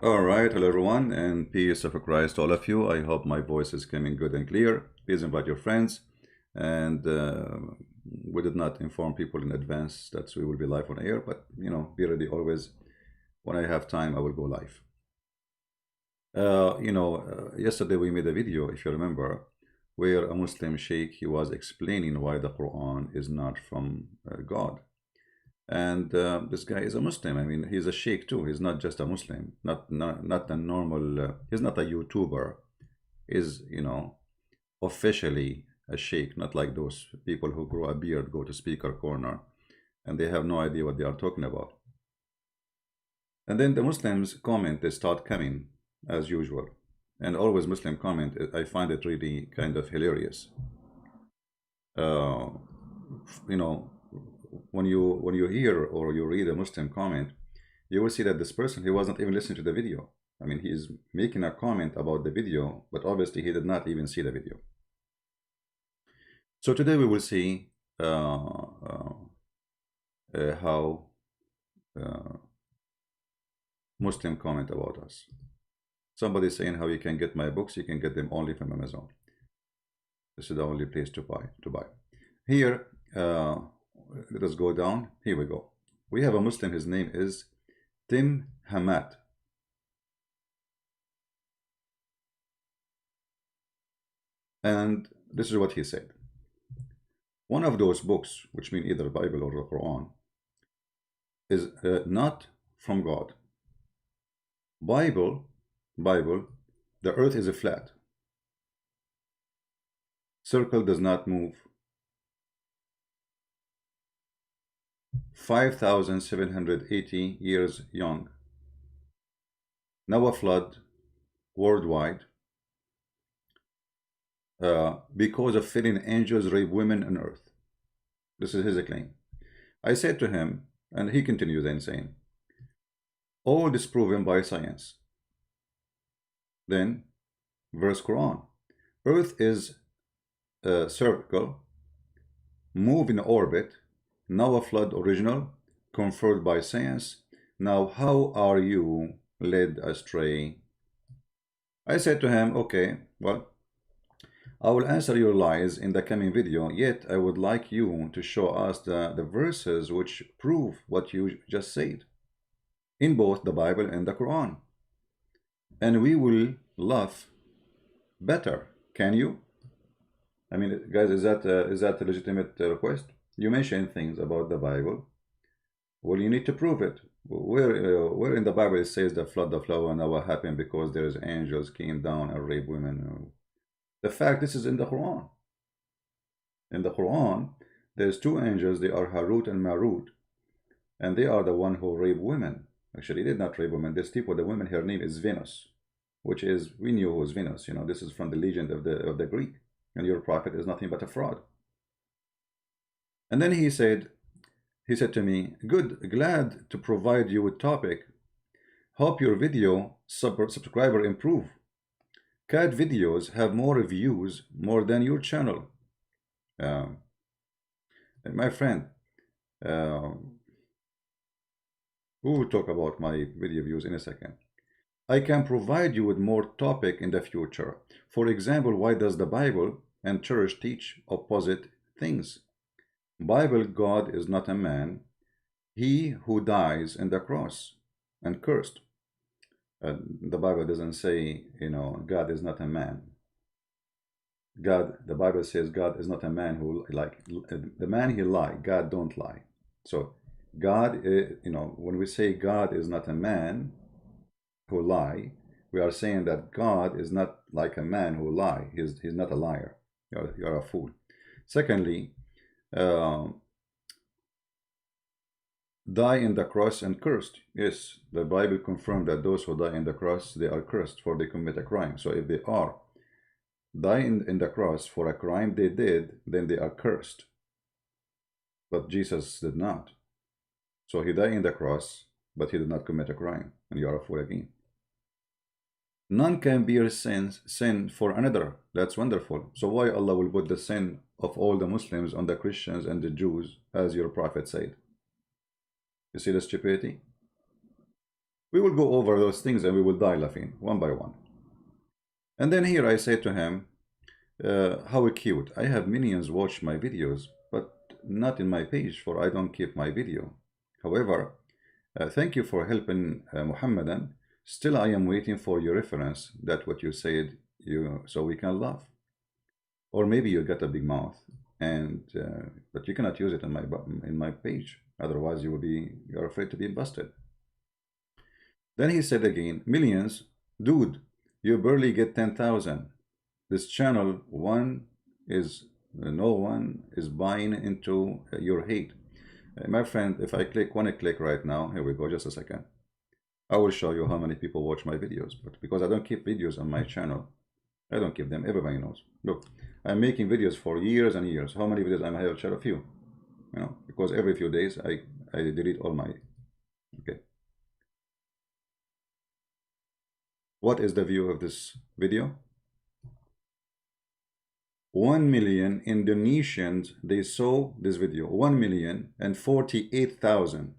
All right, hello everyone, and peace of Christ to all of you. I hope my voice is coming good and clear. Please invite your friends. And we did not inform people in advance that we will be live on air, but be ready always. When I have time, I will go live. Yesterday we made a video, if you remember, where a Muslim sheikh, he was explaining why the Quran is not from God. And this guy is a Muslim. I mean, he's a sheikh too. He's not just a Muslim, not a normal, he's not a YouTuber. He's, officially a sheikh, not like those people who grow a beard, go to speaker corner, and they have no idea what they are talking about. And then the Muslims comment, they start coming as usual. And always Muslim comment, I find it really kind of hilarious. When you hear or you read a Muslim comment, you will see that this person, he wasn't even listening to the video. I mean, he is making a comment about the video, but obviously he did not even see the video. So today we will see how Muslim comment about us. Somebody saying how you can get my books, you can get them only from Amazon. This is the only place to buy. Here, let us go down. Here we go. We have a Muslim, his name is Tim Hamad. And this is what he said. One of those books, which mean either the Bible or the Quran, is not from God. Bible, the earth is a flat. Circle does not move. 5,780 years young. Noah flood worldwide because of fallen angels rape women on earth. This is his claim. I said to him, and he continued then saying, all disproven by science. Then, verse Quran, earth is a circle, move in orbit, Noah flood original, confirmed by science. Now how are you led astray? I said to him, okay, well, I will answer your lies in the coming video, yet I would like you to show us the verses which prove what you just said, in both the Bible and the Quran. And we will laugh better. Can you? I mean, guys, is that a legitimate request? You mention things about the Bible. Well, you need to prove it. Where in the Bible it says the flood of Noah happened because there's angels came down and raped women? The fact, this is in the Quran. In the Quran, there's two angels. They are Harut and Marut, and they are the one who rape women. Actually, they did not rape women. This people, the woman, her name is Venus, which is, we knew who was Venus. This is from the legend of the Greek. And your prophet is nothing but a fraud. And then he said to me, good, glad to provide you with topic. Hope your video subscriber improve. Cat videos have more views more than your channel. My friend, we will talk about my video views in a second. I can provide you with more topic in the future. For example, why does the Bible and church teach opposite things? Bible, God is not a man. He who dies in the cross and cursed. The Bible doesn't say, God is not a man. The Bible says God is not a man who, like, the man he lie, God don't lie. So God, when we say God is not a man who lie, we are saying that God is not like a man who lie. He's not a liar. You're a fool. Secondly, die in the cross and cursed. Yes, the Bible confirmed that those who die in the cross, they are cursed, for they commit a crime. So if they are dying in the cross for a crime they did, then they are cursed. But Jesus did not. So he died in the cross, but he did not commit a crime, and you are a fool again. None can bear sin for another. That's wonderful. So why Allah will put the sin of all the Muslims on the Christians and the Jews, as your prophet said? You see the stupidity? We will go over those things and we will die laughing one by one. And then here I say to him, how cute. I have millions watch my videos, but not in my page, for I don't keep my video. However, thank you for helping Muhammadan. Still, I am waiting for your reference. That what you said, so we can laugh. Or maybe you got a big mouth, and but you cannot use it in my page. Otherwise, you're afraid to be busted. Then he said again, millions, dude, you barely get 10,000. This channel no one is buying into your hate. My friend, if I click one click right now, here we go, just a second. I will show you how many people watch my videos, but because I don't keep videos on my channel, I don't keep them, everybody knows. Look, I'm making videos for years and years. How many videos I have? Share a few, because every few days I delete all my, okay. What is the view of this video? 1 million Indonesians, they saw this video. 1,048,000.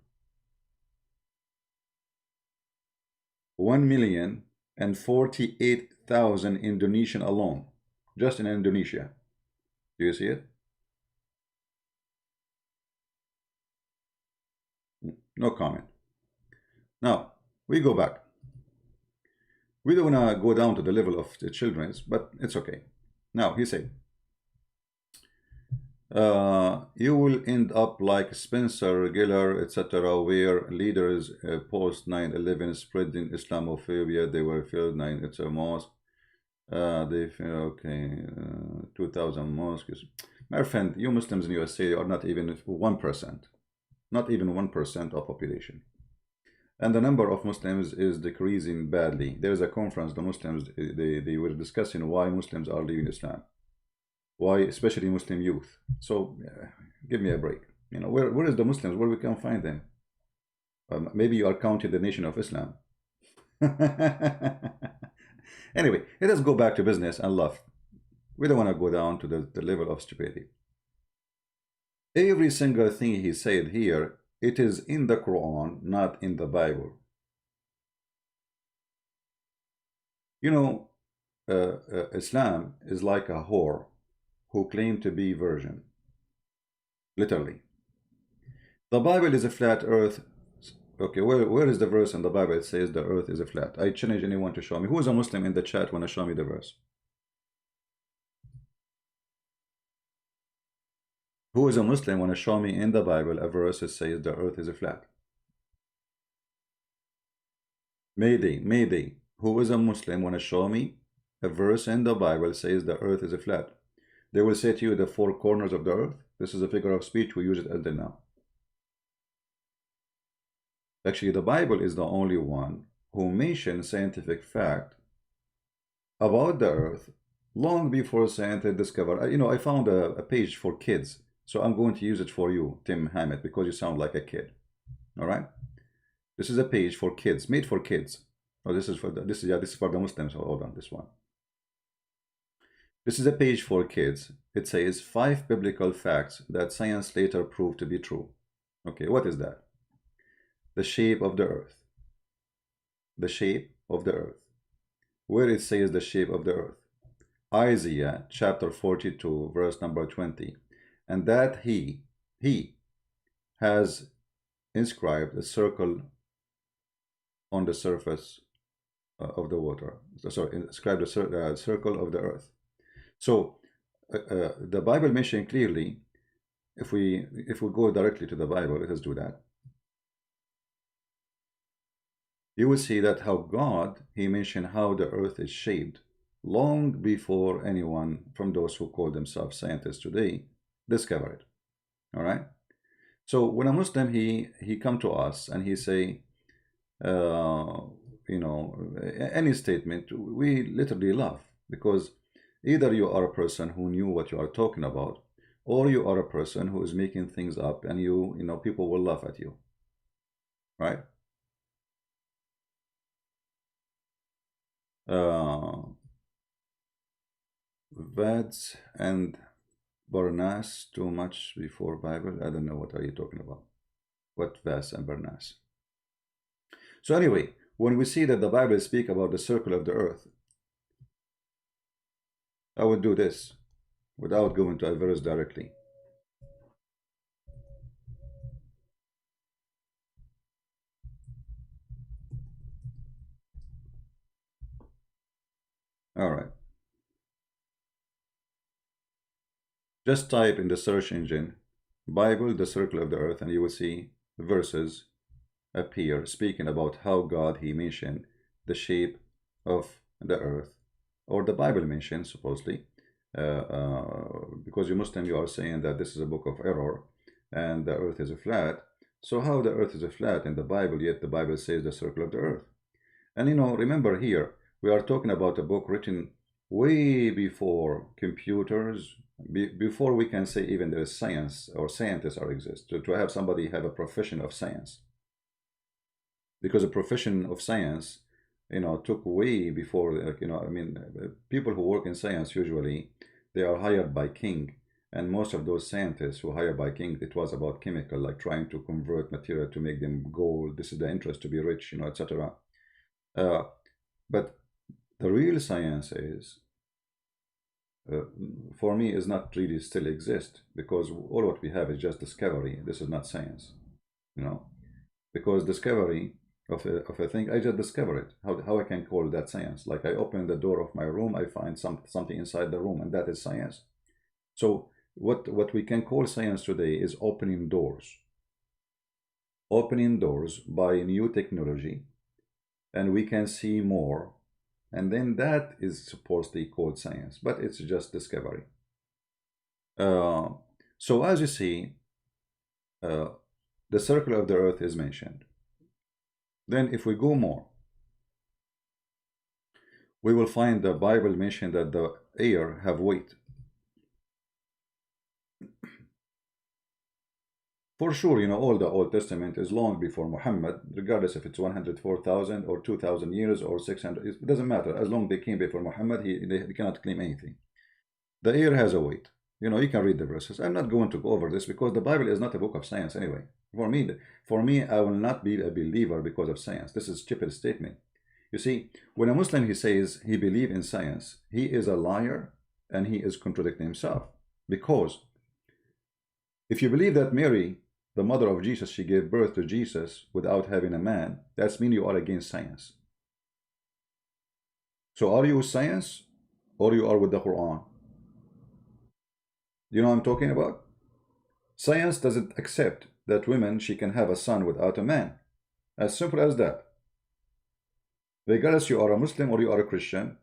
1,048,000 Indonesian alone, just in Indonesia. Do you see it? No comment. Now we go back. We don't want to go down to the level of the children's, but it's okay. Now he said, you will end up like Spencer Giller, etc., where leaders post 9/11 spreading Islamophobia. They were filled 9. It's a mosque. They okay, 2,000 mosques. My friend, you Muslims in USA are not even 1%, not even 1% of population, and the number of Muslims is decreasing badly. There is a conference. The Muslims they were discussing why Muslims are leaving Islam. Why, especially Muslim youth. So give me a break. Where is the Muslims? Where we can find them? Maybe you are counting the nation of Islam. Anyway, let us go back to business and love. We don't want to go down to the level of stupidity. Every single thing he said here, it is in the Quran, not in the Bible. Islam is like a whore who claim to be virgin. Literally. The Bible is a flat earth. Okay, where is the verse in the Bible that says the earth is a flat? I challenge anyone to show me. Who is a Muslim in the chat want to show me the verse? Who is a Muslim want to show me in the Bible a verse that says the earth is a flat? Mayday. Who is a Muslim want to show me a verse in the Bible that says the earth is a flat? They will say to you the four corners of the earth. This is a figure of speech. We use it until now. Actually, the Bible is the only one who mentions scientific fact about the earth long before scientists discovered. I found a page for kids, so I'm going to use it for you, Tim Hammett, because you sound like a kid. All right. This is a page for kids, made for kids. Oh, this is for the Muslims. Hold on, this one. This is a page for kids. It says 5 biblical facts that science later proved to be true. Okay, what is that? The shape of the earth. The shape of the earth. Where it says the shape of the earth? Isaiah chapter 42, verse number 20. And that he has inscribed a circle on the surface of the water. Sorry, inscribed a circle of the earth. So the Bible mentioned clearly, if we go directly to the Bible, let us do that. You will see that how God, he mentioned how the earth is shaped long before anyone from those who call themselves scientists today discover it. All right. So when a Muslim he come to us and he say, any statement, we literally laugh, because either you are a person who knew what you are talking about, or you are a person who is making things up, and people will laugh at you, right? Vads and Barnas too much before Bible. I don't know what are you talking about. What Vads and Barnas? So anyway, when we see that the Bible speak about the circle of the earth, I would do this without going to a verse directly. All right. Just type in the search engine, Bible, the circle of the earth, and you will see verses appear speaking about how God, he mentioned the shape of the earth, or the Bible mentions supposedly, because you Muslim, you are saying that this is a book of error and the earth is a flat. So how the earth is a flat in the Bible, yet the Bible says the circle of the earth? And remember here, we are talking about a book written way before computers, before we can say even there is science or scientists are exist, to have somebody have a profession of science. Because a profession of science, took way before, I mean, people who work in science usually, they are hired by king. And most of those scientists who hired by king, it was about chemical, like trying to convert material to make them gold. This is the interest to be rich, etc. But the real science is, for me, is not really still exist, because all what we have is just discovery. This is not science, because discovery of a thing, I just discover it. How I can call that science? Like I open the door of my room, I find something inside the room, and that is science. So what we can call science today is opening doors by new technology, and we can see more, and then that is supposedly called science, but it's just discovery. So as you see, the circle of the earth is mentioned. Then if we go more, we will find the Bible mention that the air have weight. For sure, all the Old Testament is long before Muhammad, regardless if it's 104,000 or 2,000 years or 600, it doesn't matter. As long as they came before Muhammad, they cannot claim anything. The air has a weight. You can read the verses. I'm not going to go over this because the Bible is not a book of science anyway. For me, I will not be a believer because of science. This is a stupid statement. You see, when a Muslim, he says he believes in science, he is a liar and he is contradicting himself. Because if you believe that Mary, the mother of Jesus, she gave birth to Jesus without having a man, that means you are against science. So are you with science or you are with the Quran? You know what I'm talking about? Science doesn't accept that women, she can have a son without a man. As simple as that. Regardless you are a Muslim or you are a Christian,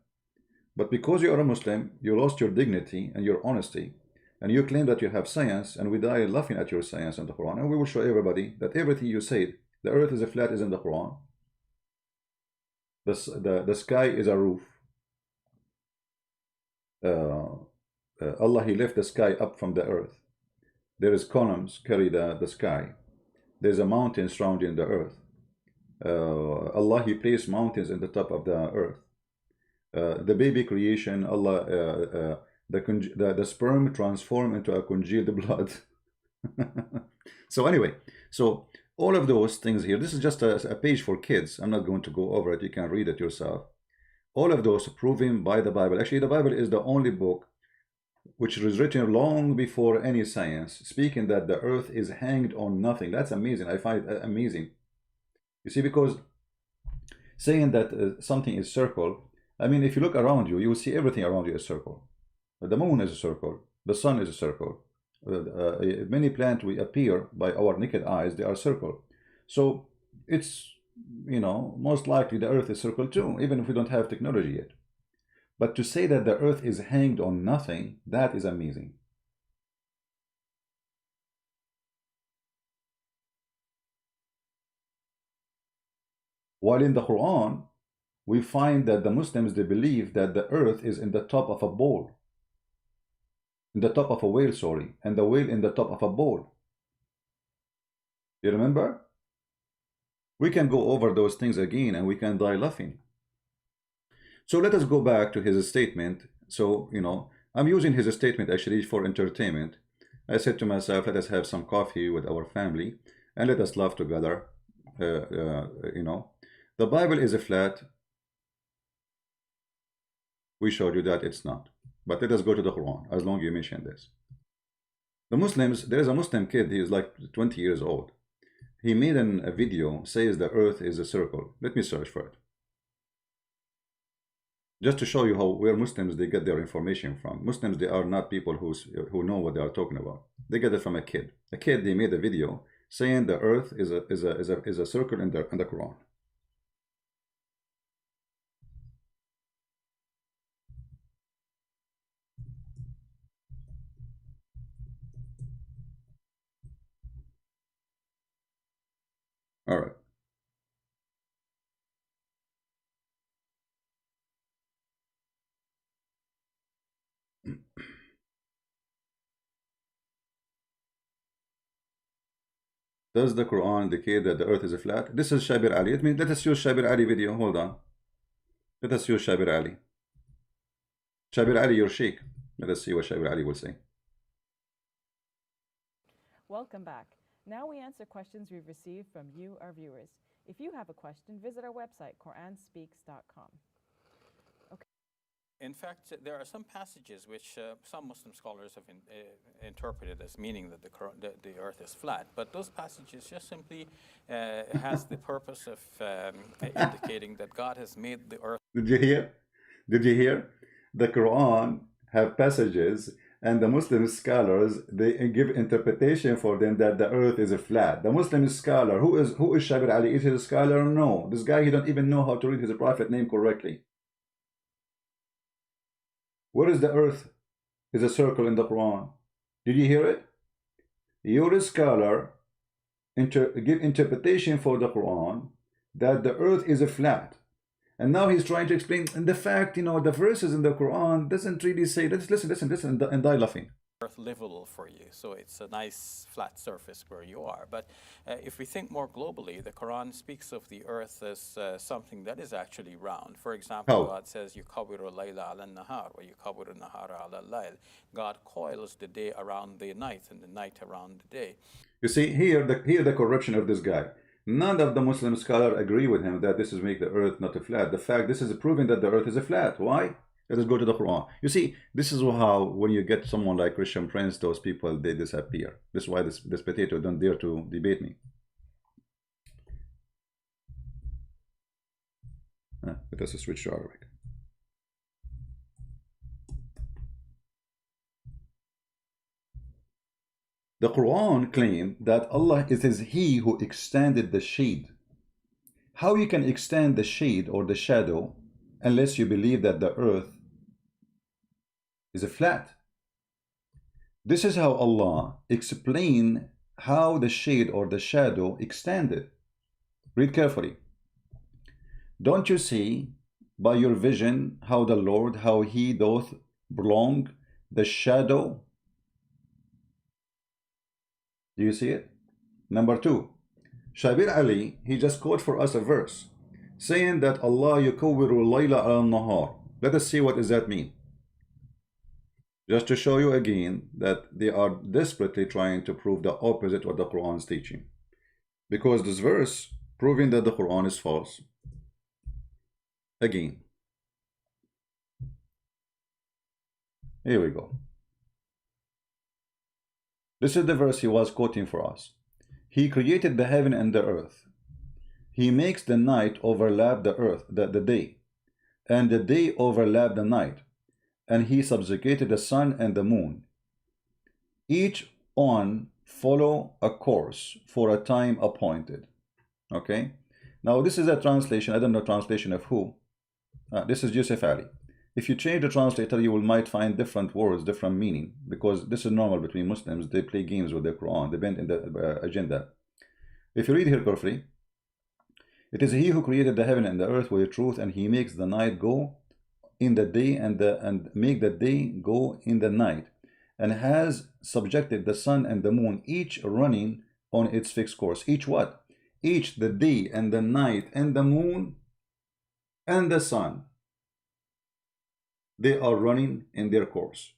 but because you are a Muslim, you lost your dignity and your honesty, and you claim that you have science, and we die laughing at your science in the Quran, and we will show everybody that everything you said, the earth is a flat, is in the Quran. The sky is a roof. Allah, he left the sky up from the earth. There is columns carry the sky. There's a mountain surrounding the earth. Allah, he placed mountains in the top of the earth. The baby creation, Allah, the sperm transform into a congealed blood. So anyway, so all of those things here, this is just a page for kids. I'm not going to go over it. You can read it yourself. All of those proven by the Bible. Actually, the Bible is the only book which was written long before any science, speaking that the earth is hanged on nothing. That's amazing. I find it amazing. You see, because saying that something is circle, I mean, if you look around you, you will see everything around you is circle. The moon is a circle. The sun is a circle. Many planets we appear by our naked eyes, they are circle. So it's, most likely the earth is circle too, even if we don't have technology yet. But to say that the earth is hanged on nothing, that is amazing. While in the Quran, we find that the Muslims, they believe that the earth is in the top of a bowl. In the top of a whale, sorry, and the whale in the top of a bowl. You remember? We can go over those things again and we can die laughing. So let us go back to his statement. So, I'm using his statement actually for entertainment. I said to myself, let us have some coffee with our family and let us laugh together, The Bible is a flat. We showed you that it's not. But let us go to the Quran, as long as you mentioned this. The Muslims, there is a Muslim kid, he is like 20 years old. He made a video, says the earth is a circle. Let me search for it. Just to show you how where Muslims they get their information from. Muslims, they are not people who know what they are talking about. They get it from a kid. A kid, they made a video saying the earth is a circle in the Quran. All right. Does the Quran indicate that the earth is a flat? This is Shabir Ali. Let us use Shabir Ali video. Hold on. Let us use Shabir Ali. Shabir Ali, your sheikh. Let us see what Shabir Ali will say. Welcome back. Now we answer questions we've received from you, our viewers. If you have a question, visit our website, QuranSpeaks.com. In fact, there are some passages which some Muslim scholars have interpreted as meaning that the earth is flat, but those passages just simply has the purpose of indicating that God has made the earth. Did you hear? Did you hear? The Quran have passages, and the Muslim scholars they give interpretation for them that the earth is a flat. The Muslim scholar, who is Shabir Ali? Is he a scholar? No. This guy, he don't even know how to read his prophet name correctly. Where is the earth is a circle in the Quran? Did you hear it? You're a scholar, give interpretation for the Quran that the earth is a flat. And now he's trying to explain, and the fact, the verses in the Quran doesn't really say, let's listen, and die laughing. Earth livable for you, so it's a nice flat surface where you are. But if we think more globally, the Quran speaks of the earth as something that is actually round. For example, God says, "Yukawiru layla ala nahar," or "Yukawiru nahara ala layl." God coils the day around the night and the night around the day. You see, here the corruption of this guy. None of the Muslim scholars agree with him that this is make the earth not a flat. The fact, this is proving that the earth is a flat. Why? Let us go to the Quran. You see, this is how when you get someone like Christian Prince, those people, they disappear. This is why this potato don't dare to debate me. Let us switch to Arabic. The Quran claims that Allah, it is He who extended the shade. How you can extend the shade or the shadow unless you believe that the earth is a flat? This is how Allah explained how the shade or the shadow extended. Read carefully. Don't you see by your vision how the Lord, how He doth prolong the shadow? Do you see it? Number two, Shabir Ali, he just quote for us a verse saying that Allah yukawwiru layla al nahar. Let us see what does that mean. Just to show you again that they are desperately trying to prove the opposite of the Quran's teaching. Because this verse proving that the Quran is false. Again. Here we go. This is the verse he was quoting for us. He created the heaven and the earth. He makes the night overlap the earth, the day, and the day overlap the night. And he subjugated the sun and the moon. Each on follow a course for a time appointed. Okay. Now this is a translation. I don't know translation of who. This is Yusuf Ali. If you change the translator, you will might find different words, different meaning, because this is normal between Muslims. They play games with the Quran. They bend in the agenda. If you read here carefully, it is He who created the heaven and the earth with truth, and He makes the night go in the day and make the day go in the night, and has subjected the sun and the moon, each running on its fixed course. Each what? Each the day and the night and the moon and the sun. They are running in their course.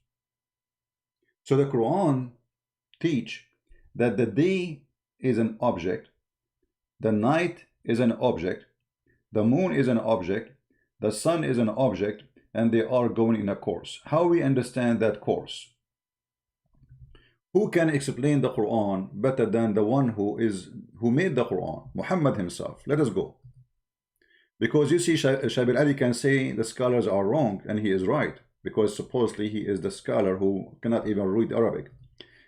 So the Quran teach that the day is an object, the night is an object, The moon is an object, the sun is an object, and they are going in a course. How we understand that course? Who can explain the Quran better than the one who made the Quran? Muhammad himself. Let us go. Because you see, Shabir Ali can say the scholars are wrong, and he is right, because supposedly he is the scholar who cannot even read Arabic.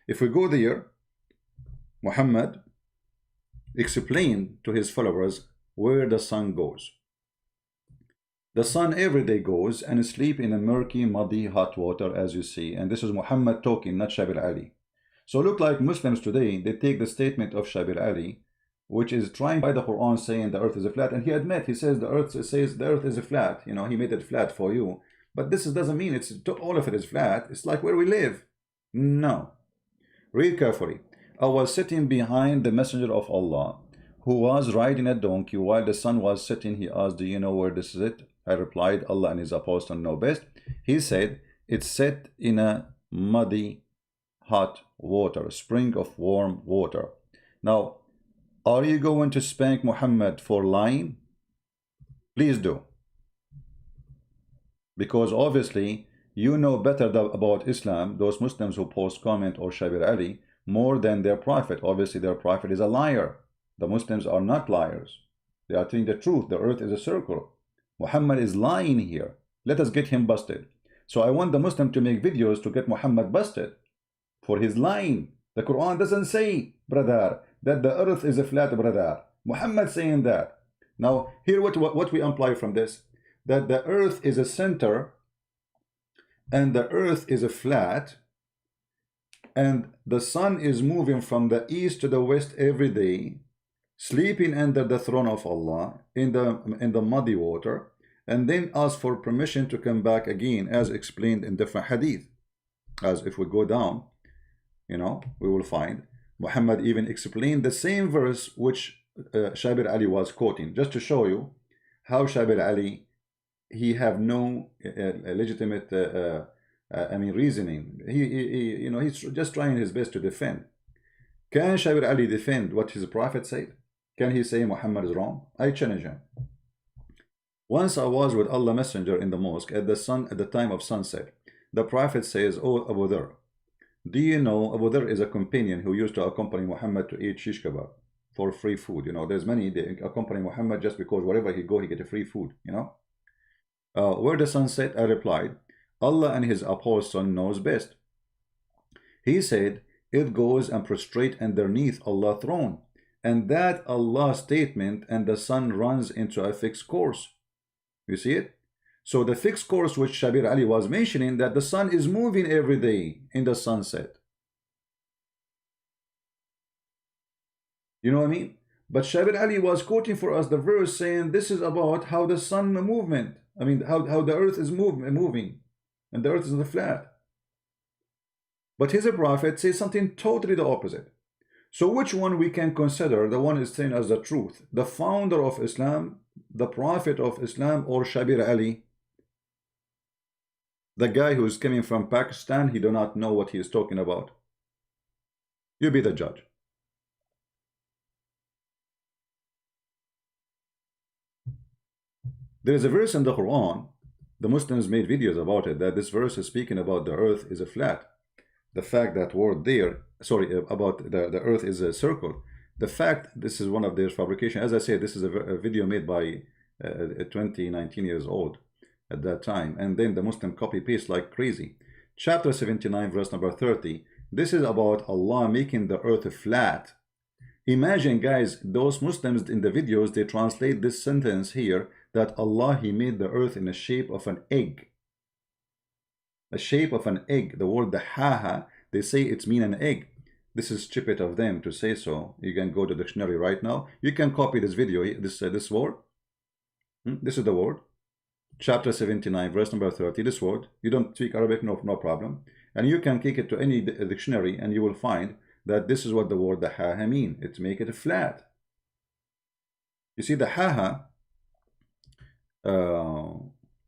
If we go there, Muhammad explained to his followers where the sun goes. The sun every day goes and sleep in a murky, muddy, hot water, as you see. And this is Muhammad talking, not Shabir Ali. So look like Muslims today, they take the statement of Shabir Ali, which is trying by the Quran saying the earth is a flat, and he says the earth is a flat. You know, he made it flat for you. But this doesn't mean all of it is flat. It's like where we live. No. Read carefully. I was sitting behind the messenger of Allah, who was riding a donkey while the sun was setting. He asked, do you know where this is it? I replied, Allah and his apostle know best. He said, it's set in a muddy, hot water, a spring of warm water. Now, are you going to spank Muhammad for lying? Please do. Because obviously, you know better about Islam, those Muslims who post comment or Shabir Ali, more than their prophet. Obviously, their prophet is a liar. The Muslims are not liars. They are telling the truth. The earth is a circle. Muhammad is lying here. Let us get him busted. So I want the Muslim to make videos to get Muhammad busted for his lying. The Quran doesn't say, brother, that the earth is a flat, brother. Muhammad saying that. Now, here what we imply from this, that the earth is a center and the earth is a flat, and the sun is moving from the east to the west every day, sleeping under the throne of Allah in the muddy water, and then ask for permission to come back again, as explained in different hadith. As if we go down, you know, we will find Muhammad even explained the same verse which Shabir Ali was quoting, just to show you how Shabir Ali, he have no legitimate reasoning. You know, he's just trying his best to defend. Can Shabir Ali defend what his prophet said? Can he say Muhammad is wrong? I challenge him. Once I was with Allah Messenger in the mosque at the time of sunset. The prophet says, "Oh Abu Dhar, do you know Abu Dhar is a companion who used to accompany Muhammad to eat shish kebab for free food? You know, there's many, they accompany Muhammad just because wherever he go, he get a free food, you know. Where the sun set, I replied, Allah and his apostle knows best. He said, it goes and prostrate underneath Allah's throne, and that Allah statement, and the sun runs into a fixed course. You see it? So the fixed course which Shabir Ali was mentioning, that the sun is moving every day in the sunset. You know what I mean? But Shabir Ali was quoting for us the verse saying this is about how the sun movement. I mean, how the earth is moving, and the earth is not flat. But his prophet says something totally the opposite. So which one we can consider the one is saying as the truth? The founder of Islam, the prophet of Islam, or Shabir Ali? The guy who is coming from Pakistan, he do not know what he is talking about. You be the judge. There is a verse in the Quran, the Muslims made videos about it, that this verse is speaking about the earth is a flat. The fact that word there, sorry, about the earth is a circle. The fact, this is one of their fabrication. As I said, this is a video made by 19 years old at that time. And then the Muslim copy paste like crazy. Chapter 79, verse number 30. This is about Allah making the earth flat. Imagine, guys, those Muslims in the videos, they translate this sentence here, that Allah, he made the earth in the shape of an egg. A shape of an egg. The word the ha, they say it's mean an egg. This is stupid of them to say so. You can go to the dictionary right now. You can copy this video, this word. This is the word. Chapter 79, verse number 30, this word. You don't speak Arabic, no problem. And you can kick it to any dictionary and you will find that this is what the word the ha mean. It's make it flat. You see the ha.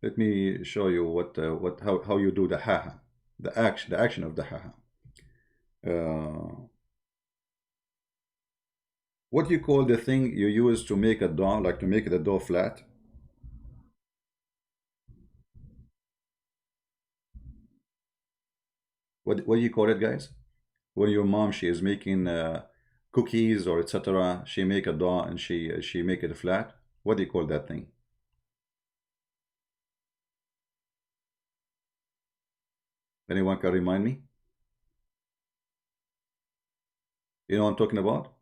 Let me show you how you do the ha, the action of the ha. What do you call the thing you use to make a dough, like to make the dough flat? What do you call it, guys? When your mom, she is making cookies or etc., she make a dough and she make it flat. What do you call that thing? Anyone can remind me? You know what I'm talking about?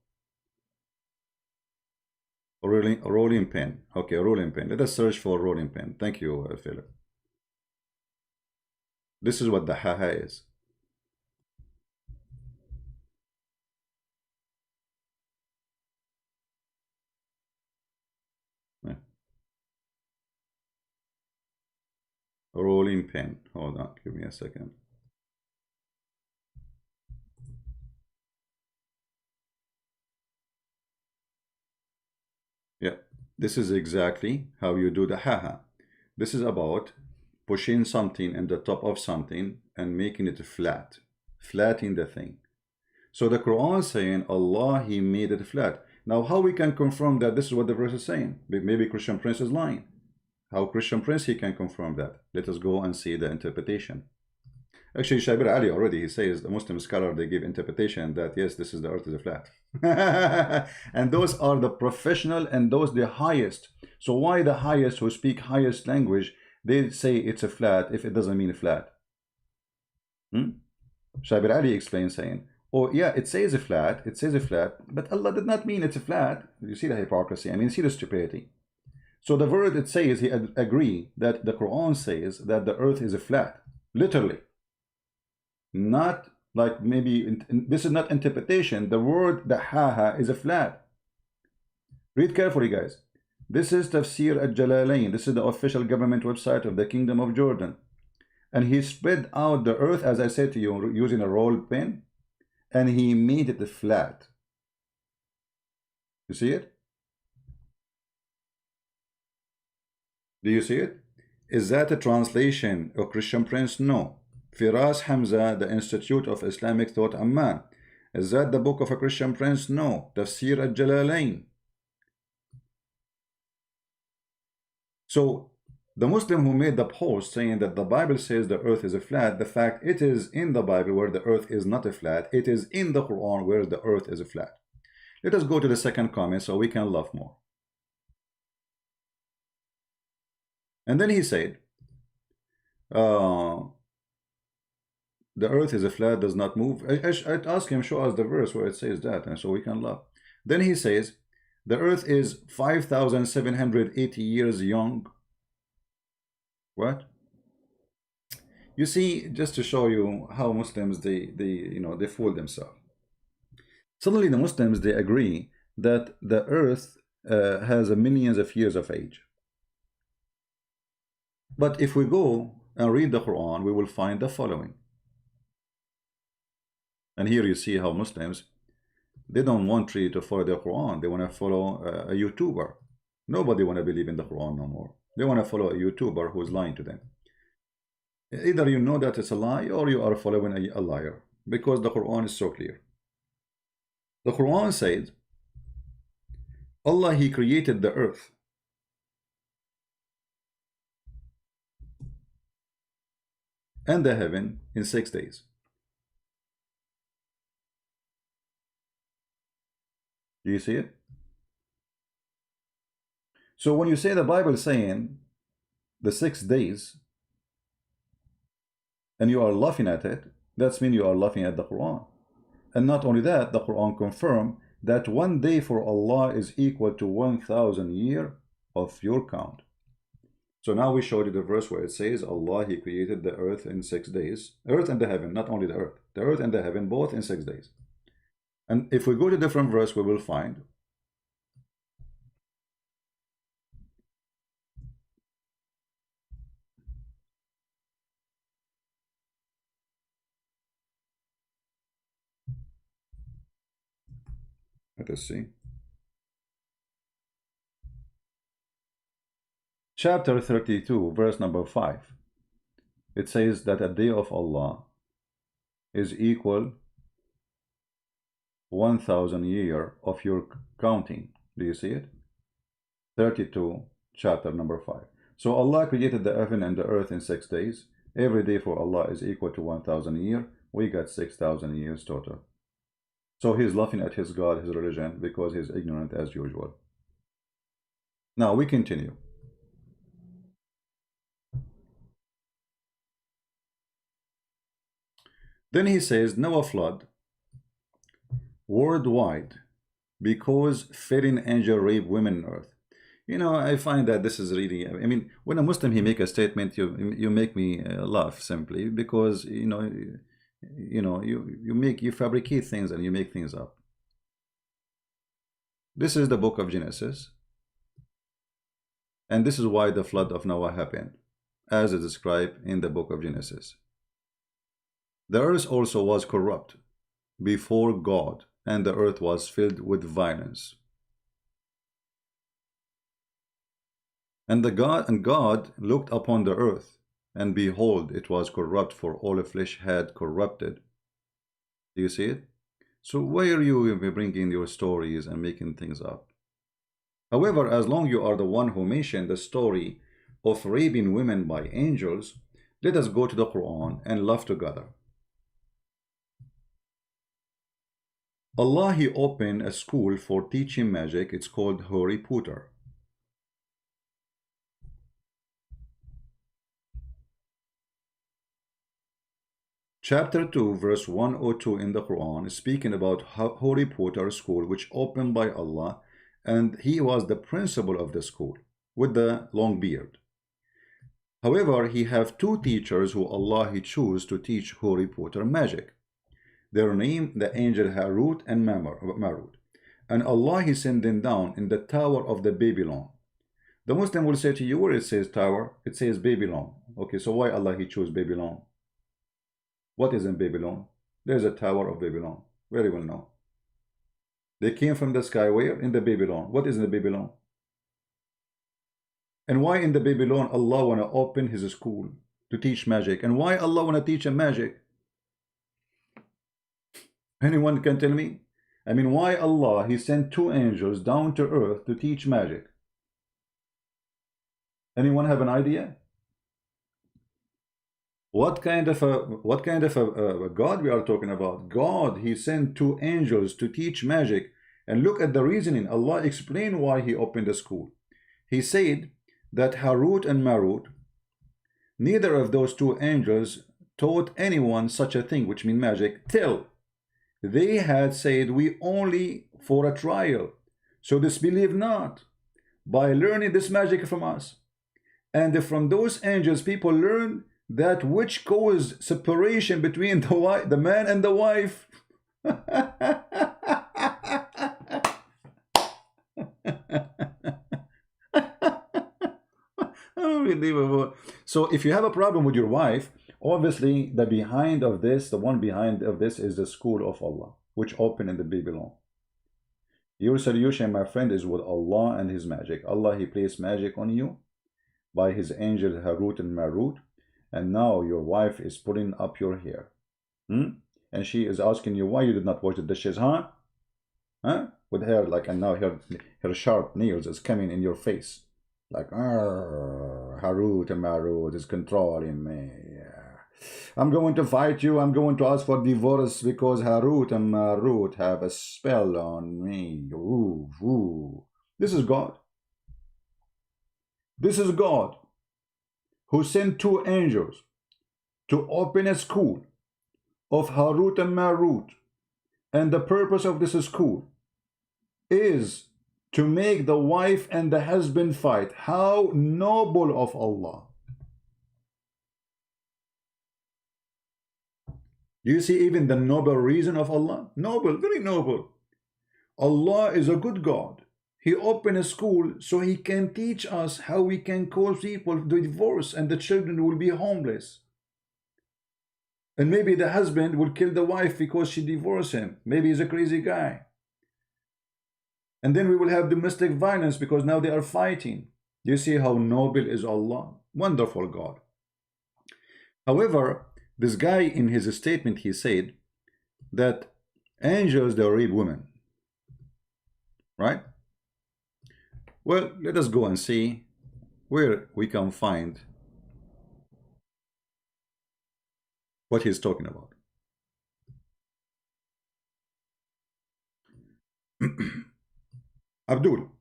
A rolling pin. Okay, a rolling pin. Let us search for a rolling pin. Thank you, Philip. This is what the haha is. Yeah. A rolling pin. Hold on, give me a second. Yeah, this is exactly how you do the haha. This is about pushing something in the top of something and making it flat, flattening the thing. So the Quran is saying Allah, He made it flat. Now, how we can confirm that this is what the verse is saying? Maybe Christian Prince is lying. How Christian Prince he can confirm that? Let us go and see the interpretation. Actually, Shabir Ali already, he says the Muslim scholar, they give interpretation that yes, this is the earth is a flat. And those are the professional and those the highest. So why the highest who speak highest language, they say it's a flat if it doesn't mean flat? Shabir Ali explains saying, oh yeah, it says a flat, but Allah did not mean it's a flat. You see the hypocrisy, I mean, see the stupidity. So the word it says, he agree that the Quran says that the earth is a flat, literally. Not like maybe, this is not interpretation. The word, the haha, is a flat. Read carefully, guys. This is Tafsir al-Jalalain. This is the official government website of the Kingdom of Jordan. And he spread out the earth, as I said to you, using a roll pin, and he made it flat. You see it? Do you see it? Is that a translation of Christian Prince? No. Firas Hamza, the Institute of Islamic Thought, Amman. Is that the book of a Christian Prince? No. Tafsir al-Jalalain. So the Muslim who made the post saying that the Bible says the earth is a flat, the fact it is in the Bible where the earth is not a flat, it is in the Quran where the earth is a flat. Let us go to the second comment so we can laugh more. And then he said, the earth is a flat, does not move. I asked him, show us the verse where it says that, and so we can laugh. Then he says, the earth is 5,780 years young. What? You see, just to show you how Muslims, they fool themselves. Suddenly the Muslims, they agree that the earth has millions of years of age. But if we go and read the Quran, we will find the following. And here you see how Muslims, they don't want really to follow the Quran. They want to follow a YouTuber. Nobody want to believe in the Quran no more. They want to follow a YouTuber who is lying to them. Either you know that it's a lie or you are following a liar, because the Quran is so clear. The Quran says, Allah, He created the earth. And the heaven in 6 days. Do you see it? So when you say the Bible is saying the 6 days and you are laughing at it, that means you are laughing at the Quran. And not only that, the Quran confirms that 1 day for Allah is equal to 1,000 years of your count. So now we showed you the verse where it says Allah, He created the earth in 6 days. Earth and the heaven, not only the earth and the heaven, both in 6 days. And if we go to different verse, we will find let us see. Chapter 32, verse number 5. It says that a day of Allah is equal 1,000 year of your counting. Do you see it? 32, chapter number 5. So Allah created the heaven and the earth in 6 days. Every day for Allah is equal to 1,000 year. We got 6,000 years total. So he's laughing at his God, his religion, because he's ignorant as usual. Now we continue. Then he says, Noah flood worldwide because fallen angel rape women on earth. You know, I find that this is really, I mean, when a Muslim he make a statement, you make me laugh simply because you fabricate things and you make things up. This is the book of Genesis, and this is why the flood of Noah happened, as is described in the book of Genesis. The earth also was corrupt before God, and the earth was filled with violence. And God looked upon the earth, and behold, it was corrupt, for all flesh had corrupted. Do you see it? So why are you bringing your stories and making things up? However, as long you are the one who mentioned the story of raping women by angels, let us go to the Quran and laugh together. Allah, He opened a school for teaching magic. It's called Harry Potter. Chapter 2, verse 102 in the Quran is speaking about Harry Potter school, which opened by Allah, and he was the principal of the school with the long beard. However, he have two teachers who Allah He chose to teach Harry Potter magic. Their name, the angel Harut and Marut. And Allah He sent them down in the tower of the Babylon. The Muslim will say to you, where it says tower, it says Babylon. Okay, so why Allah He chose Babylon? What is in Babylon? There's a tower of Babylon. Very well known. They came from the sky where? In the Babylon. What is in the Babylon? And why in the Babylon Allah want to open His school to teach magic? And why Allah want to teach him magic? Anyone can tell me? I mean, why Allah He sent two angels down to earth to teach magic? Anyone have an idea? What kind of a God we are talking about? God, He sent two angels to teach magic. And look at the reasoning. Allah explained why He opened the school. He said that Harut and Marut, neither of those two angels taught anyone such a thing, which means magic, till they had said, we only for a trial, so disbelieve not, by learning this magic from us. And from those angels people learn that which caused separation between the man and the wife. Unbelievable. So if you have a problem with your wife, obviously the one behind of this is the school of Allah, which opened in the Babylon. Your solution, my friend, is with Allah and His magic. Allah He placed magic on you by His angel Harut and Marut. And now your wife is pulling up your hair. And she is asking you why you did not wash the dishes, huh? With hair like, and now her sharp nails is coming in your face. Like, Harut and Marut is controlling me. I'm going to fight you. I'm going to ask for divorce because Harut and Marut have a spell on me. Ooh, ooh. This is God. This is God who sent two angels to open a school of Harut and Marut. And the purpose of this school is to make the wife and the husband fight. How noble of Allah. Do you see even the noble reason of Allah? Noble, very noble. Allah is a good God. He opened a school so He can teach us how we can cause people to divorce and the children will be homeless. And maybe the husband will kill the wife because she divorced him. Maybe he's a crazy guy. And then we will have domestic violence because now they are fighting. Do you see how noble is Allah? Wonderful God. However, this guy in his statement, he said that Angels, they rape women, right? Well, let us go and see where we can find what he's talking about. Abdul,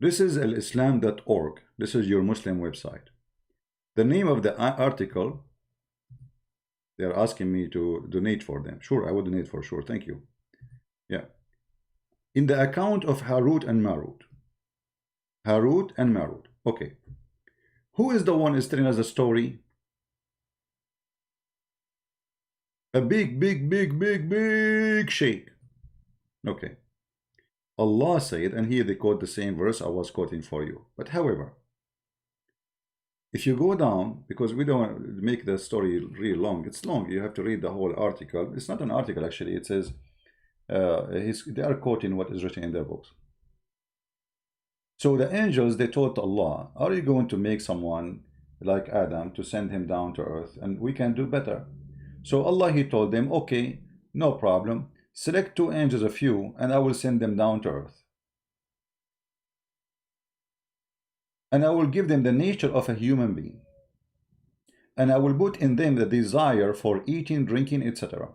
this is alislam.org. This is your Muslim website. The name of the article, they're asking me to donate for them. Sure, I will donate for sure. Thank you. Yeah. In the account of Harut and Marut. Harut and Marut. Okay. Who is the one is telling us the story? A big sheikh. Okay. Allah said, and here they quote the same verse I was quoting for you. But however, if you go down, because we don't make the story really long, it's long. You have to read the whole article. It's not an article actually. It says they are quoting what is written in their books. So the angels, they told Allah, are you going to make someone like Adam to send him down to earth, and we can do better? So Allah, he told them, okay, no problem. Select 2 angels of you, and I will send them down to earth. And I will give them the nature of a human being. And I will put in them the desire for eating, drinking, etc.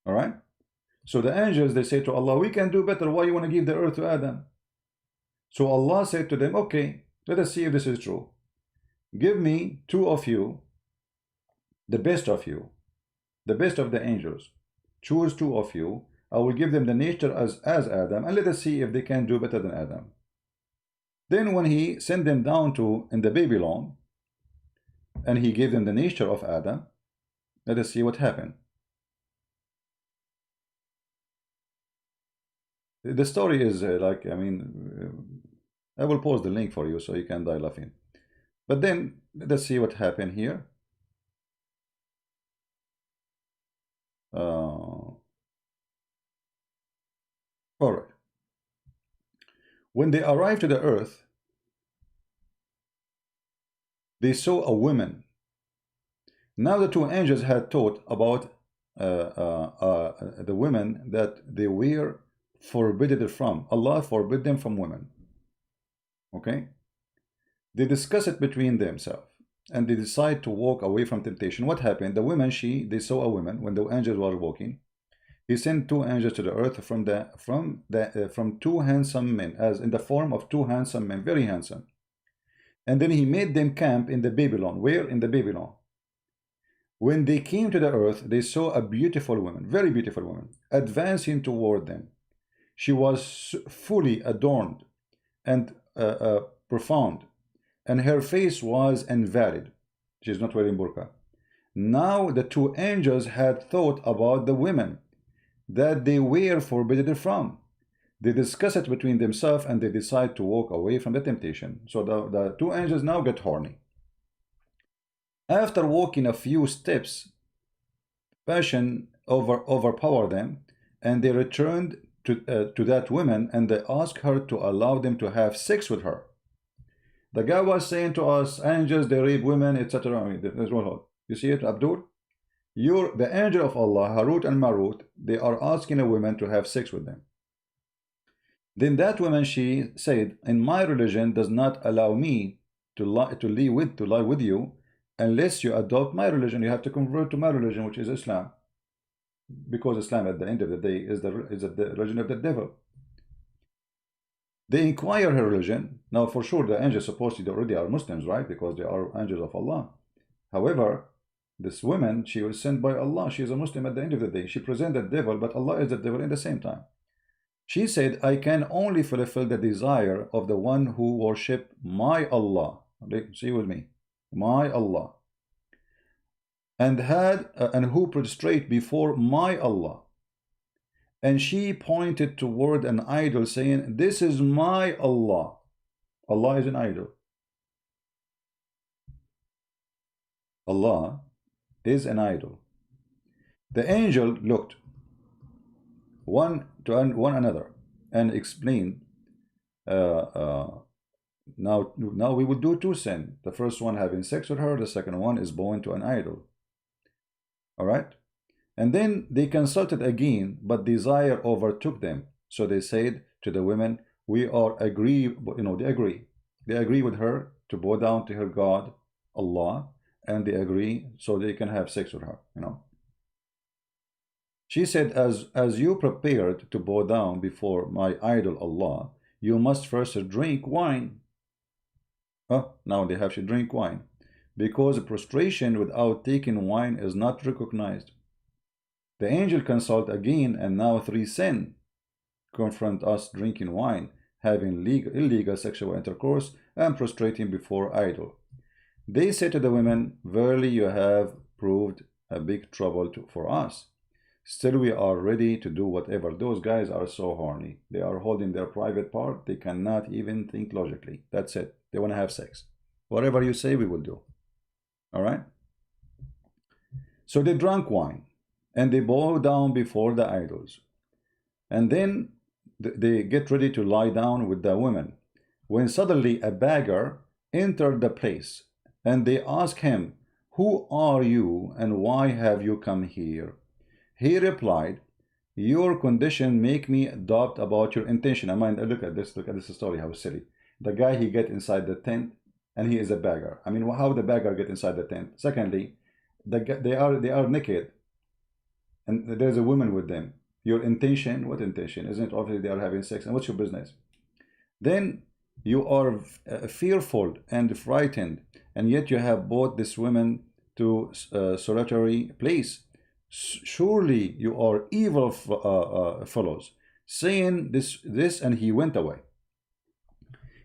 All right? So the angels, they say to Allah, we can do better. Why you want to give the earth to Adam? So Allah said to them, okay, let us see if this is true. Give me 2 of you, the best of you, the best of the angels. Choose 2 of you. I will give them the nature as Adam, and let us see if they can do better than Adam. Then when he sent them down in the Babylon, and he gave them the nature of Adam, let us see what happened. The story is like, I mean, I will post the link for you so you can die laughing. But then let's see what happened here. All right. When they arrived to the earth, they saw a woman. Now the 2 angels had taught about the women that they were forbidden from. Allah forbid them from women. Okay? They discuss it between themselves, and they decide to walk away from temptation. What happened? The woman, they saw a woman when the angels were walking. He sent 2 angels to the earth from 2 handsome men, as in the form of 2 handsome men, very handsome. And then he made them camp in the Babylon. Where? In the Babylon. When they came to the earth, they saw a beautiful woman, very beautiful woman, advancing toward them. She was fully adorned and profound, and her face was invalid. She is not wearing burqa. Now the 2 angels had thought about the women that they were forbidden from. They discuss it between themselves, and they decide to walk away from the temptation. So the 2 angels now get horny. After walking a few steps, passion overpowered them, and they returned to that woman, and they asked her to allow them to have sex with her. The guy was saying to us, angels, they rape women, etc. I mean, you see it, Abdul? The angel of Allah, Harut and Marut, they are asking a woman to have sex with them. Then that woman, she said, in my religion does not allow me to lie with you unless you adopt my religion. You have to convert to my religion, which is Islam, because Islam at the end of the day is the religion of the devil. They inquire her religion. Now for sure the angels supposedly already are Muslims, right? Because they are angels of Allah. However, this woman, she was sent by Allah. She is a Muslim at the end of the day. She presented the devil, but Allah is the devil in the same time. She said, I can only fulfill the desire of the one who worship my Allah. See with me, my Allah, and who prostrate before my Allah. And she pointed toward an idol, saying, this is my Allah. Allah is an idol. Allah is an idol. The angel looked one to one another and explained now we would do two sin. The first one having sex with her, the second one is bowing to an idol. All right? And then they consulted again, but desire overtook them. So they said to the women, we are agree, they agree with her to bow down to her God, Allah, and they agree so they can have sex with her, She said, as you prepared to bow down before my idol Allah, you must first drink wine. Now they have to drink wine, because prostration without taking wine is not recognized. The angel consult again, and now three sin confront us: drinking wine, having illegal sexual intercourse, and prostrating before idol. They said to the women, verily you have proved a big trouble for us. Still we are ready to do whatever. Those guys are so horny. They are holding their private part. They cannot even think logically. That's it. They want to have sex. Whatever you say, we will do. All right? So they drank wine, and they bow down before the idols. And then they get ready to lie down with the women, when suddenly a beggar entered the place, and they asked him, who are you, and why have you come here? He replied, your condition make me doubt about your intention. I mean, look at this story, how silly. The guy, he get inside the tent, and he is a beggar. I mean, how the beggar get inside the tent? Secondly, they are naked, and there's a woman with them. Your intention, what intention? Isn't it obviously they are having sex? And what's your business? Then you are fearful and frightened, and yet you have brought this woman to a solitary place. Surely you are evil fellows. Saying this, and he went away.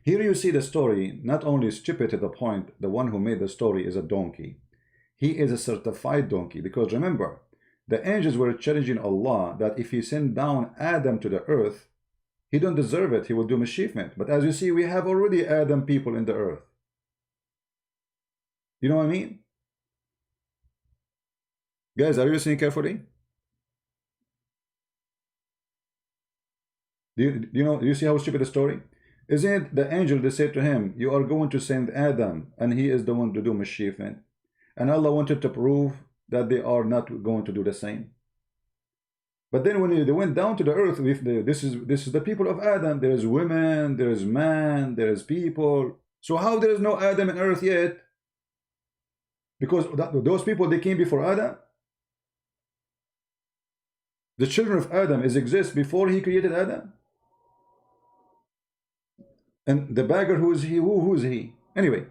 Here you see the story, not only stupid to the point, the one who made the story is a donkey. He is a certified donkey, because remember, the angels were challenging Allah that if he sent down Adam to the earth, he don't deserve it, he will do mischievement. But as you see, we have already Adam people in the earth. You know what I mean? Guys, are you listening carefully? Do you see how stupid the story? Isn't it the angel that said to him, you are going to send Adam, and he is the one to do mischievement? And Allah wanted to prove that they are not going to do the same. But then when they went down to the earth, this is the people of Adam. There is women, there is man, there is people. So how there is no Adam on earth yet? Because those people, they came before Adam. The children of Adam exist before he created Adam. And the beggar, who is he? Who is he? Anyway.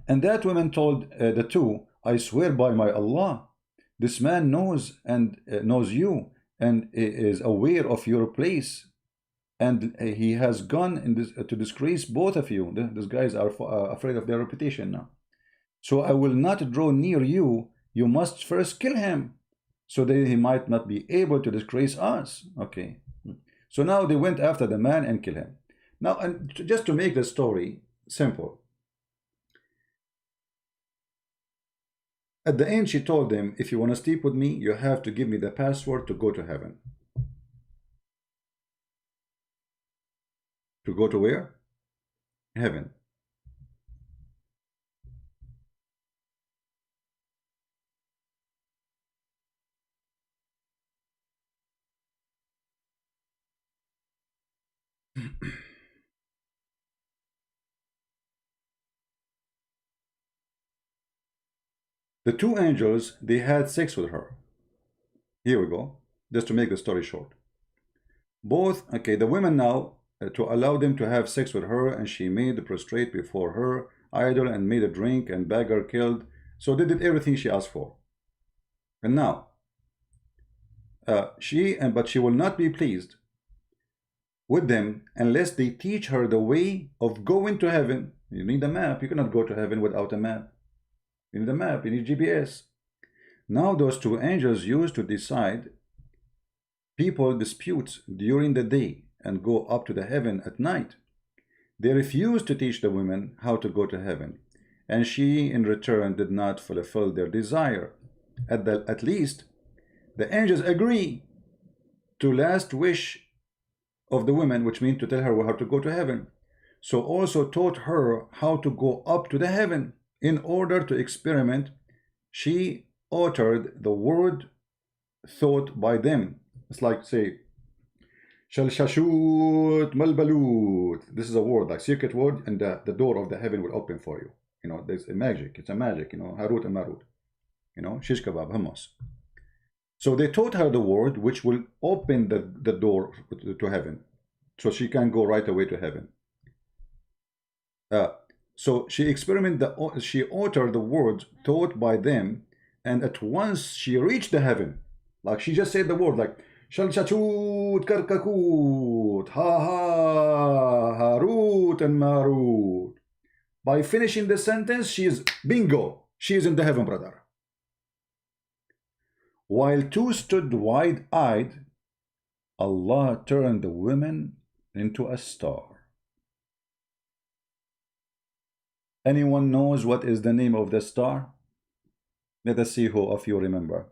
And that woman told the two, I swear by my Allah, this man knows and knows you, and is aware of your place, and he has gone in this, to disgrace both of you. These guys are afraid of their reputation now. So I will not draw near you. You must first kill him, so that he might not be able to disgrace us. Okay. So now they went after the man and killed him. Now, and just to make the story simple, at the end she told them, if you want to sleep with me, you have to give me the password to go to heaven. To go to where? Heaven. The two angels, they had sex with her. Here we go, just to make the story short. Both, okay, the women now, to allow them to have sex with her, and she made the prostrate before her idol, and made a drink, and beggar killed. So they did everything she asked for. And now, but she will not be pleased with them unless they teach her the way of going to heaven. You need a map. You cannot go to heaven without a map. You need a map, you need GPS. Now those two angels used to decide people disputes during the day and go up to the heaven at night. They refused to teach the women how to go to heaven, and she in return did not fulfill their desire. At least the angels agree to last wish of the women, which means to tell her how to go to heaven. So also taught her how to go up to the heaven. In order to experiment, she uttered the word thought by them. It's like, say, Shalshashut Malbalut. This is a word, like secret word, and the door of the heaven will open for you. You know, there's a magic. It's a magic, you know, Harut and Marut. You know, shish kebab, hummus. So they taught her the word which will open the door to heaven. So she can go right away to heaven. So she she uttered the words taught by them, and at once she reached the heaven. Like she just said the word, like Shalshachut Karkakut, Ha Ha, Harut and Marut. By finishing the sentence, she is bingo. She is in the heaven, brother. While two stood wide-eyed, Allah turned the woman into a star. Anyone knows what is the name of the star? Let us see who of you remember.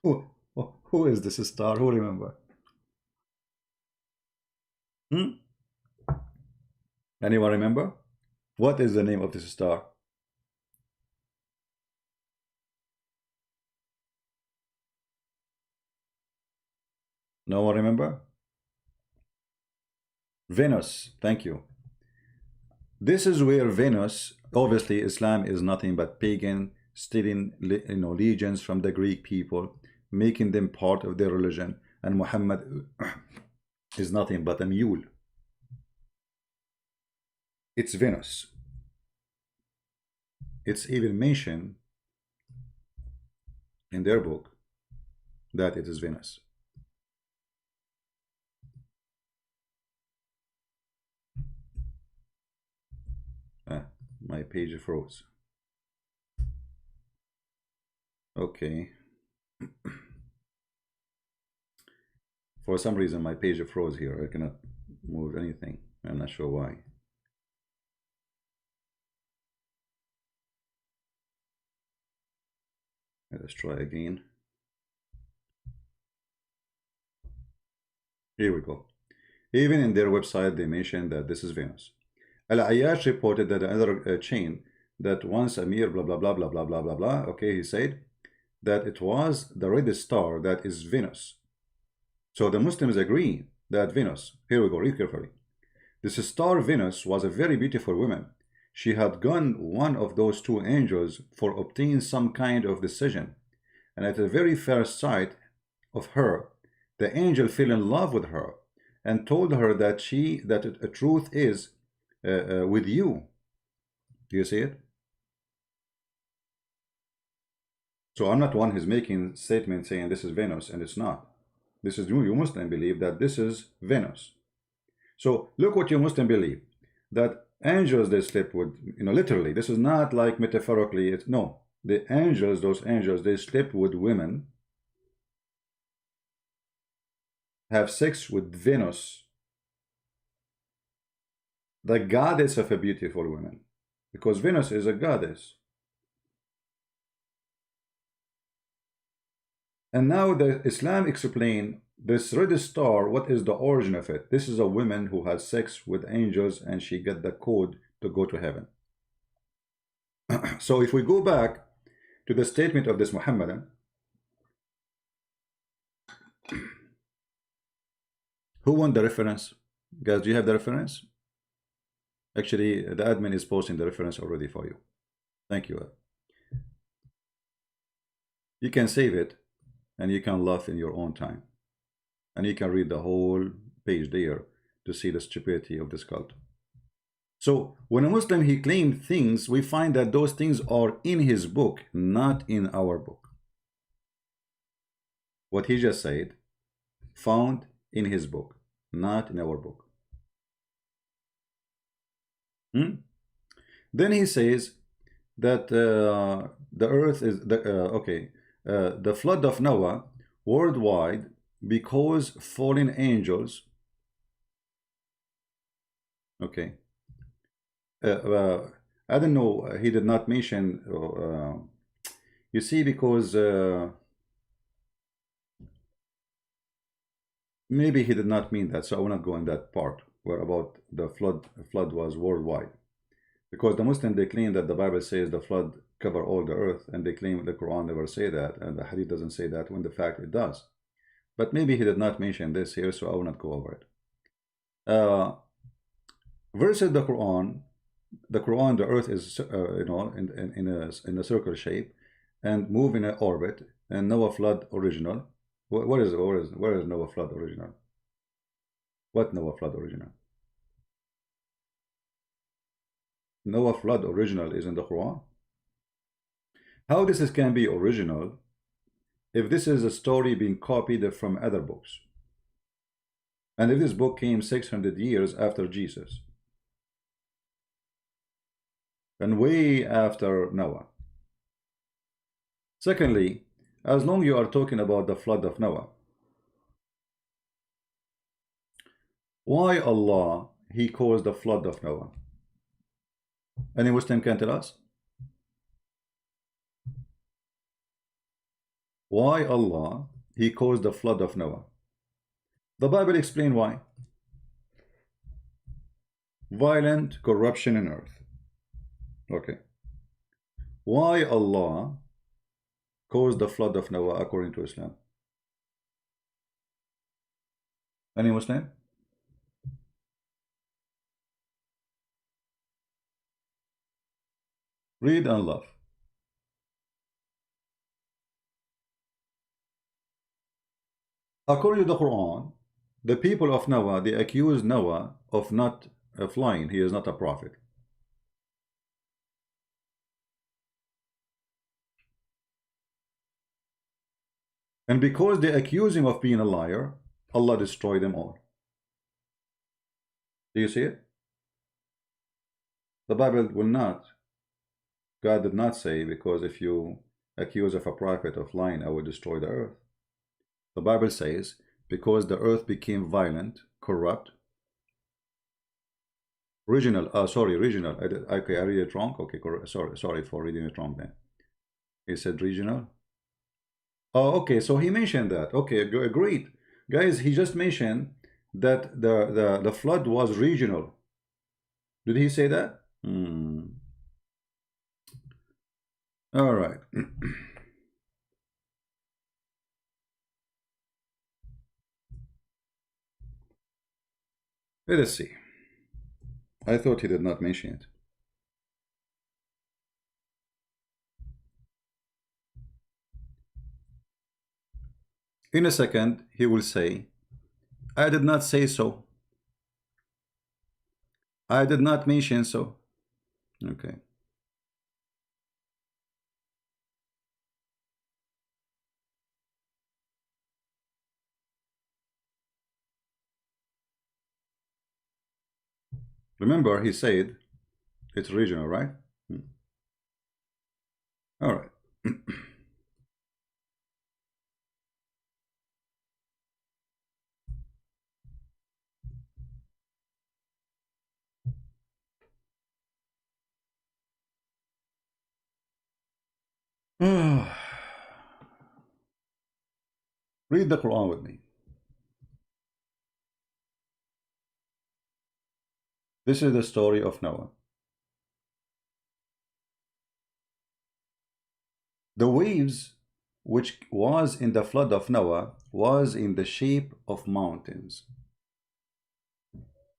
Who is this star? Who remember? Anyone remember? What is the name of this star? No one remember? Venus. Thank you. This is where Venus, obviously Islam is nothing but pagan, stealing legions from the Greek people, making them part of their religion, and Muhammad is nothing but a mule. It's Venus. It's even mentioned in their book that it is Venus. My page froze. Okay. For some reason my page froze here. I cannot move anything. I'm not sure why. Let's try again. Here we go. Even in their website they mentioned that this is Venus. Al-Ayyash reported that another chain that once Amir blah blah blah blah blah blah blah blah. Okay, he said that it was the red star that is Venus. So the Muslims agree that Venus. Here we go. Read carefully. This star Venus was a very beautiful woman. She had gone one of those two angels for obtaining some kind of decision, and at the very first sight of her, the angel fell in love with her and told her that the truth is with you. Do you see it? So I'm not one who's making statements saying this is Venus, and it's not. This is you Muslim believe that this is Venus. So look what you Muslim believe, that angels they sleep with, literally. This is not like metaphorically. It's no. The angels, those angels, they sleep with women, have sex with Venus, the goddess of a beautiful woman, because Venus is a goddess. And now the Islam explain this red star, what is the origin of it? This is a woman who has sex with angels and she got the code to go to heaven. So if we go back to the statement of this Muhammadan, who won the reference? Guys, do you have the reference? Actually, the admin is posting the reference already for you. Thank you. You can save it and you can laugh in your own time. And you can read the whole page there to see the stupidity of this cult. So when a Muslim he claimed things, we find that those things are in his book, not in our book. What he just said, found in his book, not in our book. Then he says that the earth is the flood of Noah worldwide because fallen angels. Okay. I don't know. He did not mention. You see, because Maybe he did not mean that, so I will not go in that part where about the flood was worldwide. Because the Muslim, they claim that the Bible says the flood cover all the earth, and they claim the Quran never say that, and the Hadith doesn't say that, when the fact it does. But maybe he did not mention this here, so I will not go over it. Versus the Quran, the earth is in a circle shape and move in an orbit, and Noah flood original. Where is Noah flood original? What Noah flood original? Noah flood original is in the Quran. How this can be original if this is a story being copied from other books, and if this book came 600 years after Jesus and way after Noah? Secondly, as long you are talking about the flood of Noah, why Allah he caused the flood of Noah? Any Muslim can tell us? Why Allah he caused the flood of Noah? The Bible explains why. Violent corruption in earth. Okay. Why Allah caused the flood of Noah according to Islam? Any Muslim? Read and love. According to the Quran, the people of Noah, they accuse Noah of not flying. He is not a prophet. And because they accuse him of being a liar, Allah destroyed them all. Do you see it? The Bible will not. God did not say, because if you accuse of a prophet of lying, I will destroy the earth. The Bible says, because the earth became violent, corrupt. Regional. Okay, I read it wrong. Okay, sorry for reading it wrong then. He said regional. Oh, okay, so he mentioned that. Okay, agreed. Guys, he just mentioned that the flood was regional. Did he say that? All right. Let us see. I thought he did not mention it. In a second, he will say, I did not say so. I did not mention so. Okay. Remember, he said it's regional, right? All right. Read the Quran with me. This is the story of Noah. The waves which was in the flood of Noah was in the shape of mountains.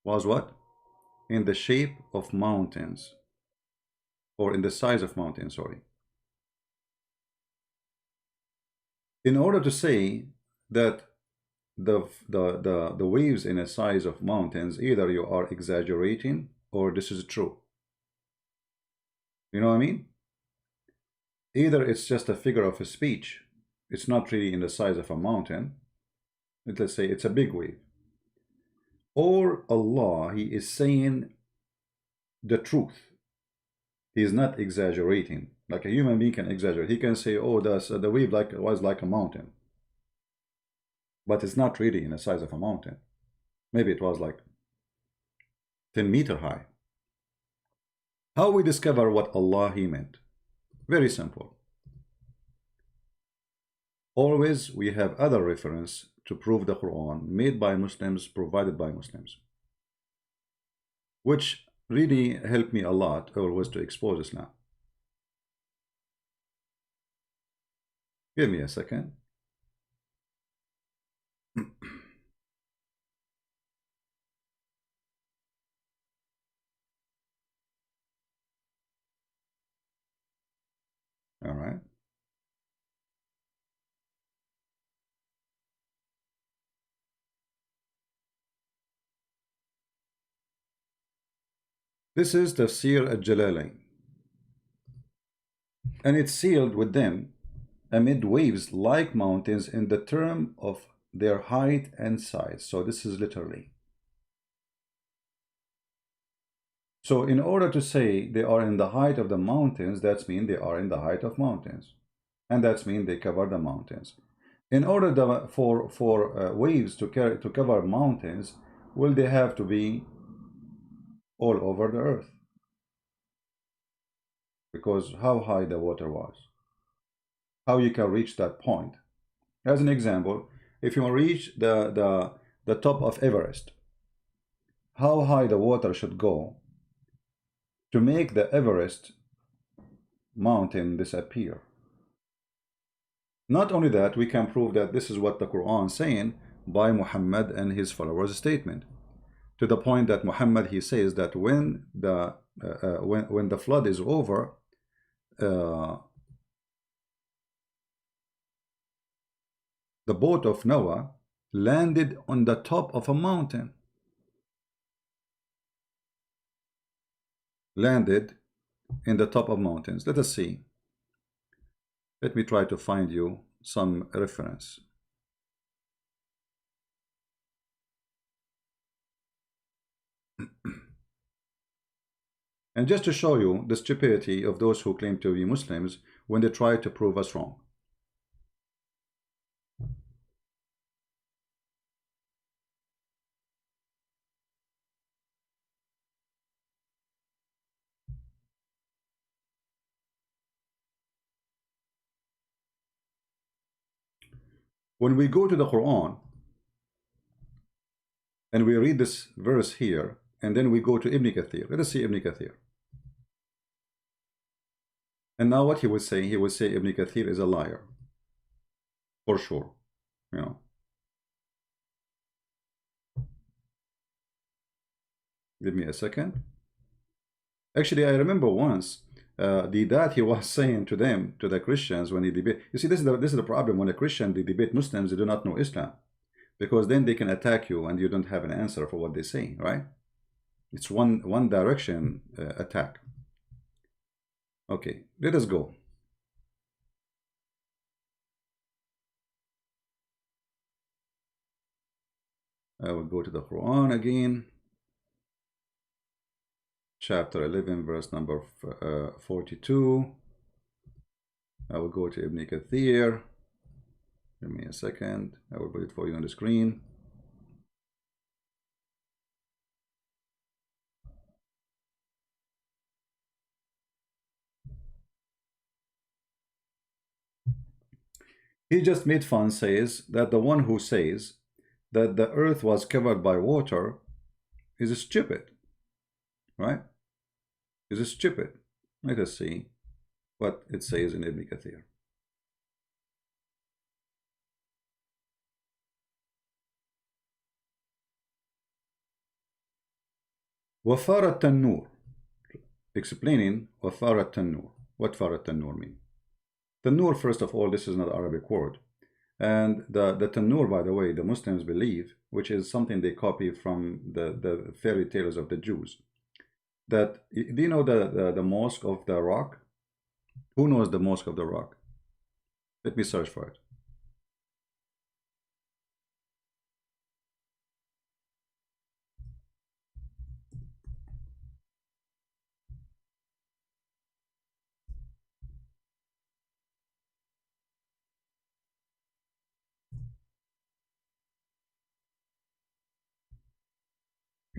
Was what? In the shape of mountains. Or in the size of mountains, sorry. In order to say that the waves in a size of mountains, either you are exaggerating or this is true. You know what I mean? Either it's just a figure of a speech, it's not really in the size of a mountain, let's say it's a big wave, or Allah, he is saying the truth. He is not exaggerating like a human being can exaggerate. He can say, oh, the wave was like a mountain, but it's not really in the size of a mountain. Maybe it was like 10 meters high. How we discover what Allah he meant? Very simple. Always we have other reference to prove the Quran made by Muslims, provided by Muslims, which really helped me a lot always to expose Islam. Give me a second. All right. This is Tafsir al-Jalalain, and it's sealed with them amid waves like mountains in the term of their height and size. So this is literally. So in order to say they are in the height of the mountains, that's mean they are in the height of mountains, and that's mean they cover the mountains. In order for waves to cover mountains, will they have to be all over the earth? Because how high the water was, how you can reach that point. As an example, if you reach the top of Everest, how high the water should go to make the Everest mountain disappear. Not only that, we can prove that this is what the Quran is saying by Muhammad and his followers' statement, to the point that Muhammad, he says that when the flood is over, the boat of Noah landed on the top of a mountain. Landed in the top of mountains. Let us see. Let me try to find you some reference. And just to show you the stupidity of those who claim to be Muslims when they try to prove us wrong. When we go to the Quran and we read this verse here, and then we go to Ibn Kathir. Let us see Ibn Kathir. And now what he would say, Ibn Kathir is a liar. For sure. You know. Give me a second. Actually, I remember once that he was saying to them, to the Christians, when he debate. You see, this is the problem. When a Christian they debate Muslims, they do not know Islam, because then they can attack you and you don't have an answer for what they say, right? It's one direction attack. Okay, let us go. I will go to the Quran again. Chapter 11, verse number 42. I will go to Ibn Kathir. Give me a second. I will put it for you on the screen. He just made fun, says that the one who says that the earth was covered by water is stupid, right? Is stupid. Let us see what it says in Ibn Kathir. وَفَارَ التَّنُّورِ, explaining وَفَارَ التَّنُّورِ. What فَارَ التَّنُّورِ mean? Tanur, first of all, this is not an Arabic word. And the Tanur, by the way, the Muslims believe, which is something they copy from the fairy tales of the Jews, that, do you know the Mosque of the Rock? Who knows the Mosque of the Rock? Let me search for it.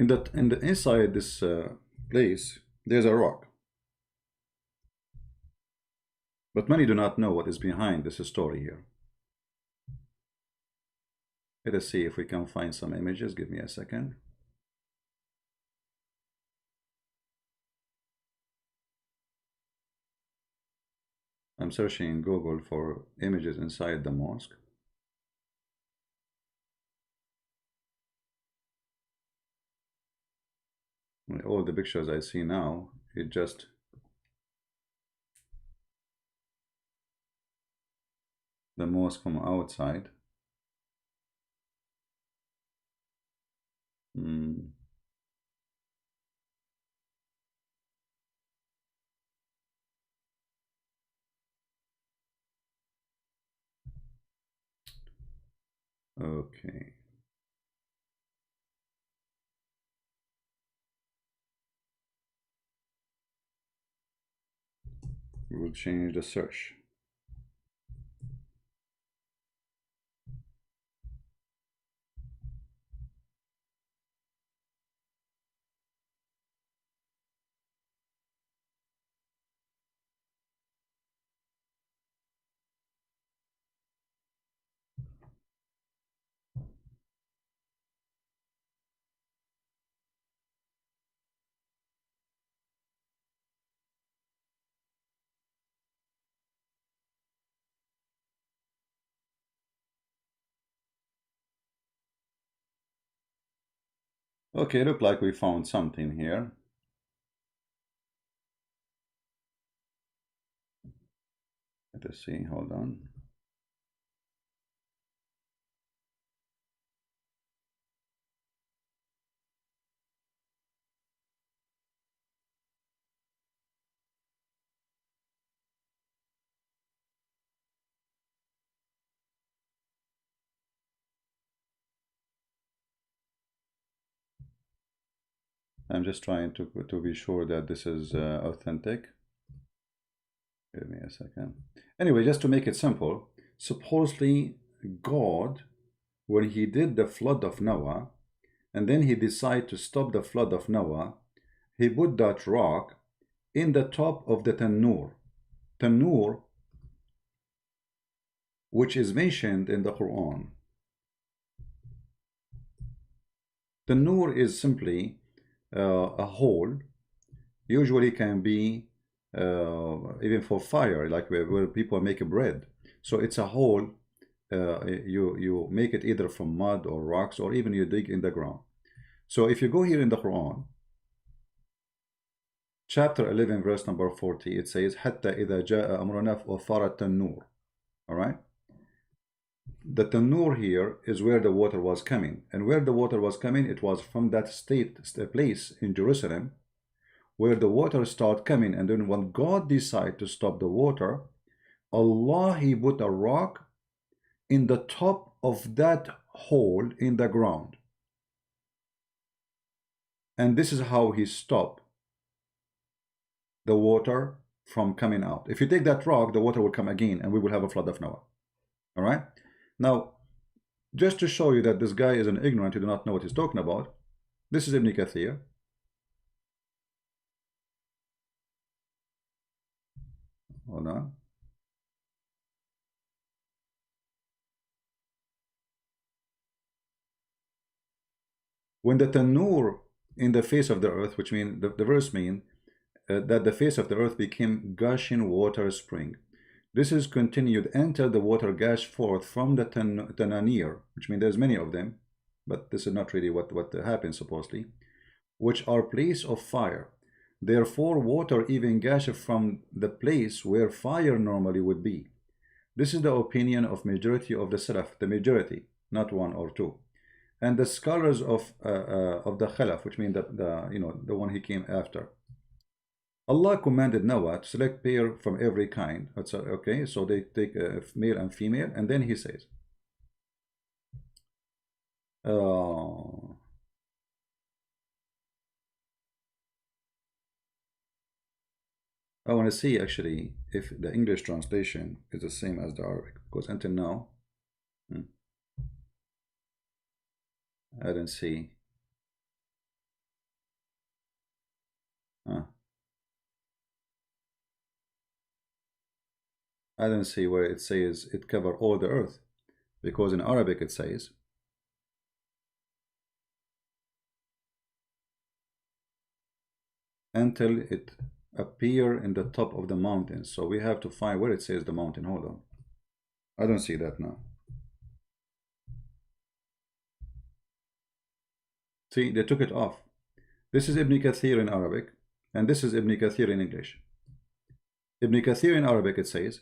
In the inside this place, there's a rock. But many do not know what is behind this story here. Let us see if we can find some images. Give me a second. I'm searching in Google for images inside the mosque. All the pictures I see now, it just the mosque from outside. Okay. We will change the search. Okay, look like we found something here. Let us see, hold on. I'm just trying to be sure that this is authentic. Give me a second. Anyway, just to make it simple, supposedly God, when he did the flood of Noah, and then he decided to stop the flood of Noah, he put that rock in the top of the tanur. Tanur, which is mentioned in the Quran. Tanur is simply a hole, usually can be even for fire, like where people make bread. So it's a hole. You make it either from mud or rocks, or even you dig in the ground. So if you go here in the Quran, chapter 11, verse number 40, it says, حتى إذا جاء أمرنا وفار التنور. All right. The tanur here is where the water was coming, and where the water was coming, it was from that place in Jerusalem where the water started coming. And then when God decided to stop the water, Allah, he put a rock in the top of that hole in the ground, and this is how he stopped the water from coming out. If you take that rock, the water will come again, and we will have a flood of Noah. All right. Now, just to show you that this guy is an ignorant, he do not know what he's talking about, this is Ibn Kathir. Hold on. When the tanur in the face of the earth, which means the verse mean that the face of the earth became gushing water spring. This is continued until the water gush forth from the tananir, which means there's many of them, but this is not really what happens supposedly, which are place of fire. Therefore, water even gush from the place where fire normally would be. This is the opinion of majority of the Salaf, the majority, not one or two, and the scholars of the Khalaf, which means the one he came after. Allah commanded Noah to select pair from every kind. Okay, so they take a male and female, and then he says, I want to see actually if the English translation is the same as the Arabic, because until now, I didn't see. I didn't see where it says it cover all the earth, because in Arabic it says until it appear in the top of the mountain. So we have to find where it says the mountain. Hold on. I don't see that now. See, they took it off. This is Ibn Kathir in Arabic, and this is Ibn Kathir in English. Ibn Kathir in Arabic, it says,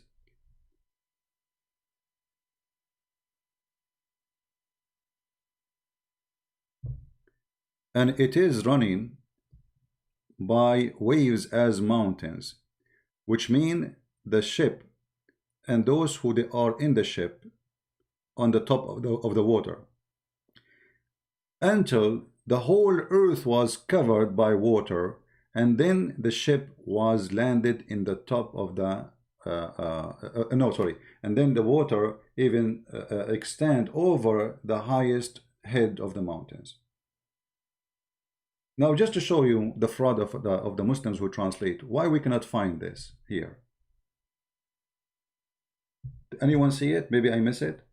and it is running by waves as mountains, which mean the ship and those who they are in the ship on the top of the water, until the whole earth was covered by water, and then the ship was landed in the top of the and then the water even extend over the highest head of the mountains. Now, just to show you the fraud of the Muslims who translate, why we cannot find this here. Anyone see it? Maybe I miss it.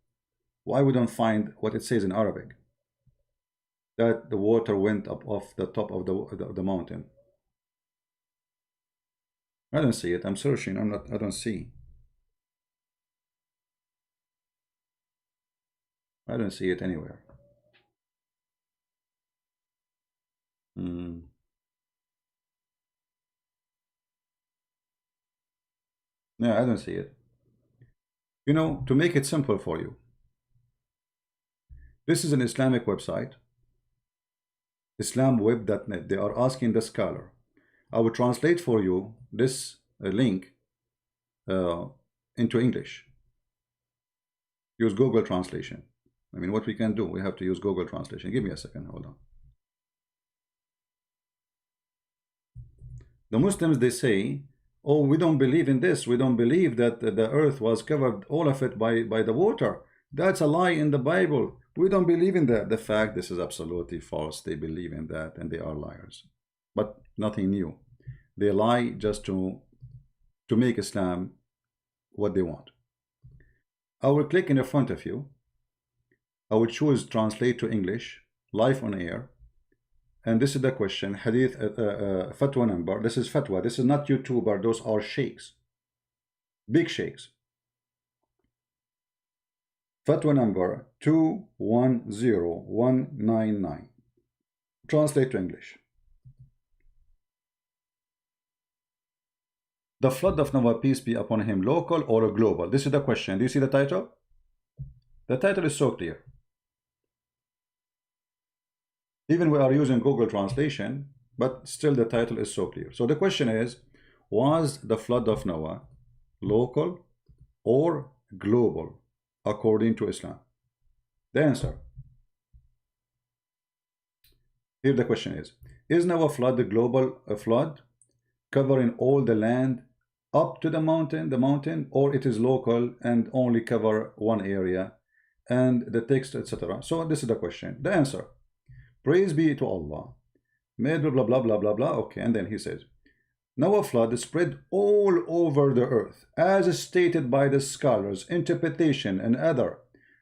Why we don't find what it says in Arabic, that the water went up off the top of the mountain? I don't see it. I'm searching. I don't see. I don't see it anywhere. Yeah, I don't see it. You know, to make it simple for you, this is an Islamic website, islamweb.net. They are asking the scholar. I will translate for you this link into English. Use Google Translation. I mean, what we can do, we have to use Google Translation. Give me a second, hold on. The Muslims, they say, oh, we don't believe in this. We don't believe that the earth was covered, all of it, by the water. That's a lie in the Bible. We don't believe in that. The fact, this is absolutely false. They believe in that, and they are liars. But nothing new. They lie just to make Islam what they want. I will click in the front of you. I will choose translate to English, live on air. And this is the question, hadith, fatwa number. This is fatwa. This is not YouTuber. Those are sheikhs. Big sheikhs. Fatwa number 210199. Translate to English. The flood of Noah, peace be upon him, local or global? This is the question. Do you see the title? The title is so clear. Even we are using Google Translation, but still the title is so clear. So the question is, was the flood of Noah local or global according to Islam? The answer. Here the question is Noah flood the global flood covering all the land up to the mountain, or it is local and only cover one area? And the text, etc. So this is the question. The answer. Praise be to Allah. Made blah blah blah blah blah blah. Okay, and then he says, Noah flood spread all over the earth, as stated by the scholars, interpretation and other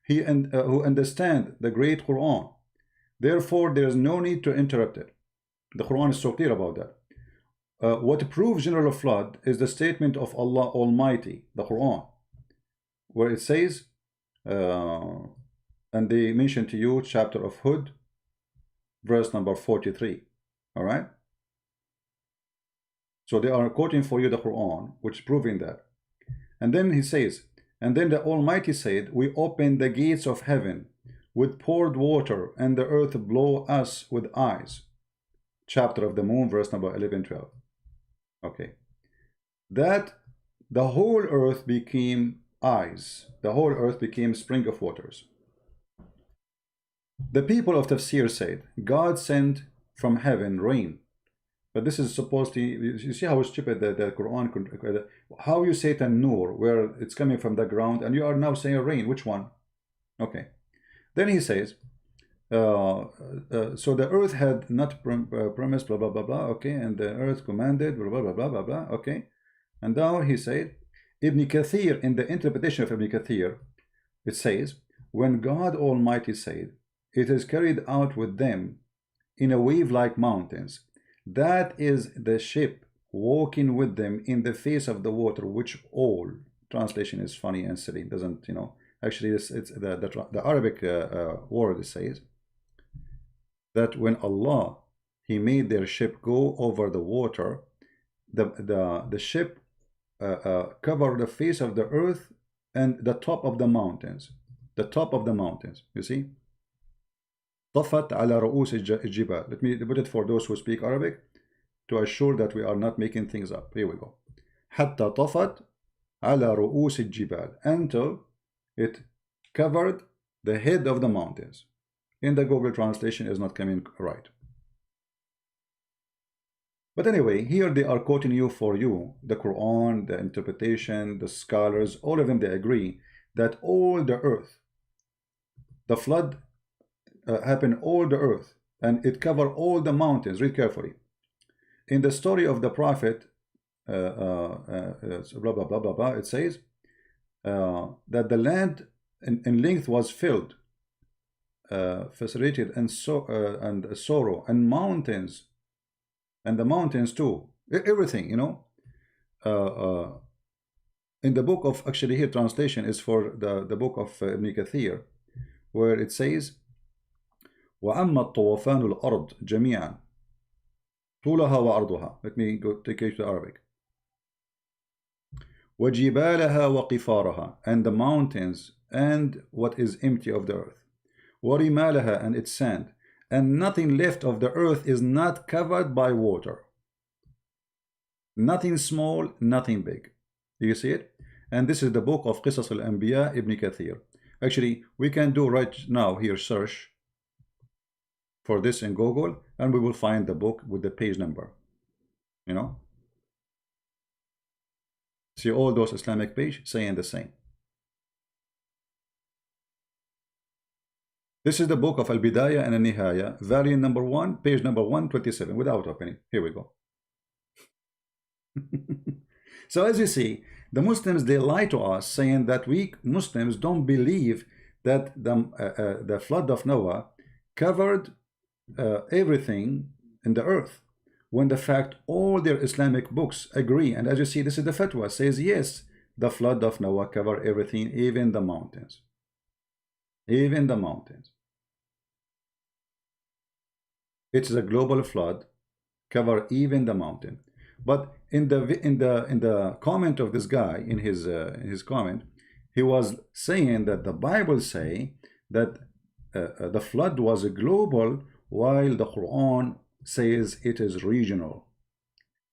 who understand the great Quran. Therefore, there is no need to interrupt it. The Quran is so clear about that. What proves general flood is the statement of Allah Almighty, the Quran, where it says, and they mention to you chapter of Hud, verse number 43. All right, so they are quoting for you the Quran, which is proving that. And then he says, and then the Almighty said, we opened the gates of heaven with poured water, and the earth blow us with eyes. Chapter of the Moon, verse number 11-12. Okay, that the whole earth became eyes, the whole earth became spring of waters. The people of Tafsir said, God sent from heaven rain. But this is supposed to, you see how stupid the Quran, how you say Tanur, where it's coming from the ground, and you are now saying rain. Which one? Okay. Then he says, so the earth had not promised, blah, blah, blah, blah, okay, and the earth commanded, blah, blah, blah, blah, blah, blah, okay. And now he said, Ibn Kathir, in the interpretation of Ibn Kathir, it says, when God Almighty said, it is carried out with them in a wave like mountains, That is the ship walking with them in the face of the water, which all translation is funny and silly. It doesn't, you know, actually it's the Arabic word says that when Allah he made their ship go over the water, the ship covered the face of the earth and the top of the mountains, you see. طفت على رؤوس الجبال. Let me put it for those who speak Arabic to assure that we are not making things up. Here we go. حتى طفت على رؤوس الجبال, until it covered the head of the mountains. In the Google translation is not coming right. But anyway, here they are quoting you for you, the Quran, the interpretation, the scholars, all of them, they agree that all the earth, the flood happened all the earth, and it covered all the mountains. Read carefully. In the story of the prophet, blah, blah, blah, blah, blah, it says that the land in length was filled, facilitated, and sorrow, and mountains, and the mountains too, everything, you know. In the book of, actually here translation is for the book of Ibn Kathir, where it says وَأَمَّا طُوفَانُ الْأَرْضِ جَمِيعًا طُولَهَا وَعَرْضُهَا. Let me go take it to Arabic. وَجِبَالَهَا وَقِفَارَهَا, and the mountains and what is empty of the earth. وَرِمَالَهَا, and its sand, and nothing left of the earth is not covered by water. Nothing small, nothing big. Do you see it? And this is the book of Qisas al-Anbiya Ibn Kathir. Actually, we can do right now here search for this in Google, and we will find the book with the page number. You know? See all those Islamic pages saying the same. This is the book of Al-Bidayah and Al-Nihaya, volume number 1, page number 127, without opening. Here we go. So as you see, the Muslims, they lie to us, saying that we Muslims don't believe that the flood of Noah covered everything in the earth, when the fact all their Islamic books agree. And as you see, this is the fatwa, says yes, the flood of Noah covered everything, even the mountains. Even the mountains. It's a global flood, cover even the mountain. But in the comment of this guy, in his comment, he was saying that the Bible say that the flood was a global, while the Quran says it is regional.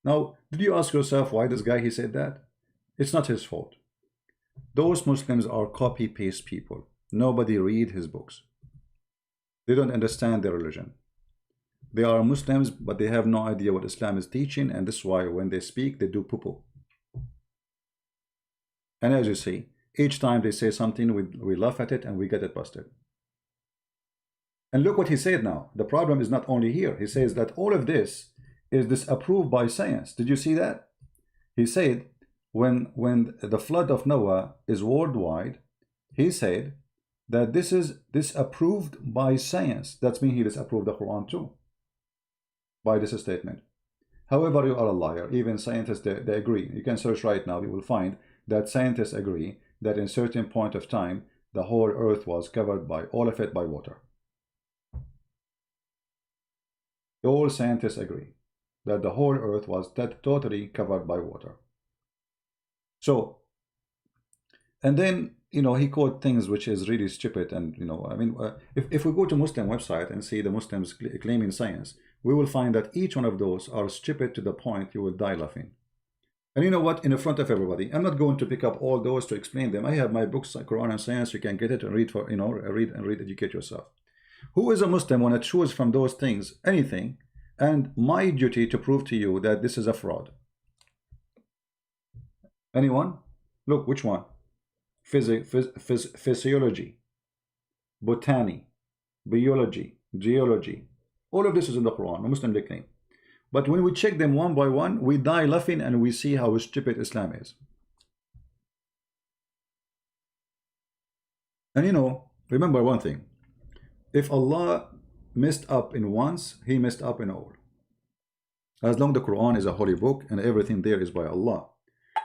Now, did you ask yourself why this guy he said that? It's not his fault. Those Muslims are copy-paste people. Nobody read his books. They don't understand their religion. They are Muslims, but they have no idea what Islam is teaching, and this is why when they speak, they do poo-poo. And as you see, each time they say something, we laugh at it and we get it busted. And look what he said now. The problem is not only here. He says that all of this is disapproved by science. Did you see that? He said when the flood of Noah is worldwide, he said that this is disapproved by science. That means he disapproved the Quran too, by this statement. However, you are a liar. Even scientists, they agree. You can search right now. You will find that scientists agree that in a certain point of time, the whole earth was covered by, all of it, by water. All scientists agree that the whole earth was totally covered by water. So, and then, you know, he quote things which is really stupid. And, you know, I mean, if we go to Muslim website and see the Muslims claiming science, we will find that each one of those are stupid to the point you will die laughing. And you know what? In front of everybody, I'm not going to pick up all those to explain them. I have my books, Quran and Science. You can get it and read for, you know, read, educate yourself. Who is a Muslim want to choose from those things anything, and my duty to prove to you that this is a fraud? Anyone? Look, which one? Physiology, botany, biology, geology. All of this is in the Quran, a Muslim they claim. But when we check them one by one, we die laughing and we see how stupid Islam is. And you know, remember one thing. If Allah messed up in once, he messed up in all. As long the Quran is a holy book and everything there is by Allah.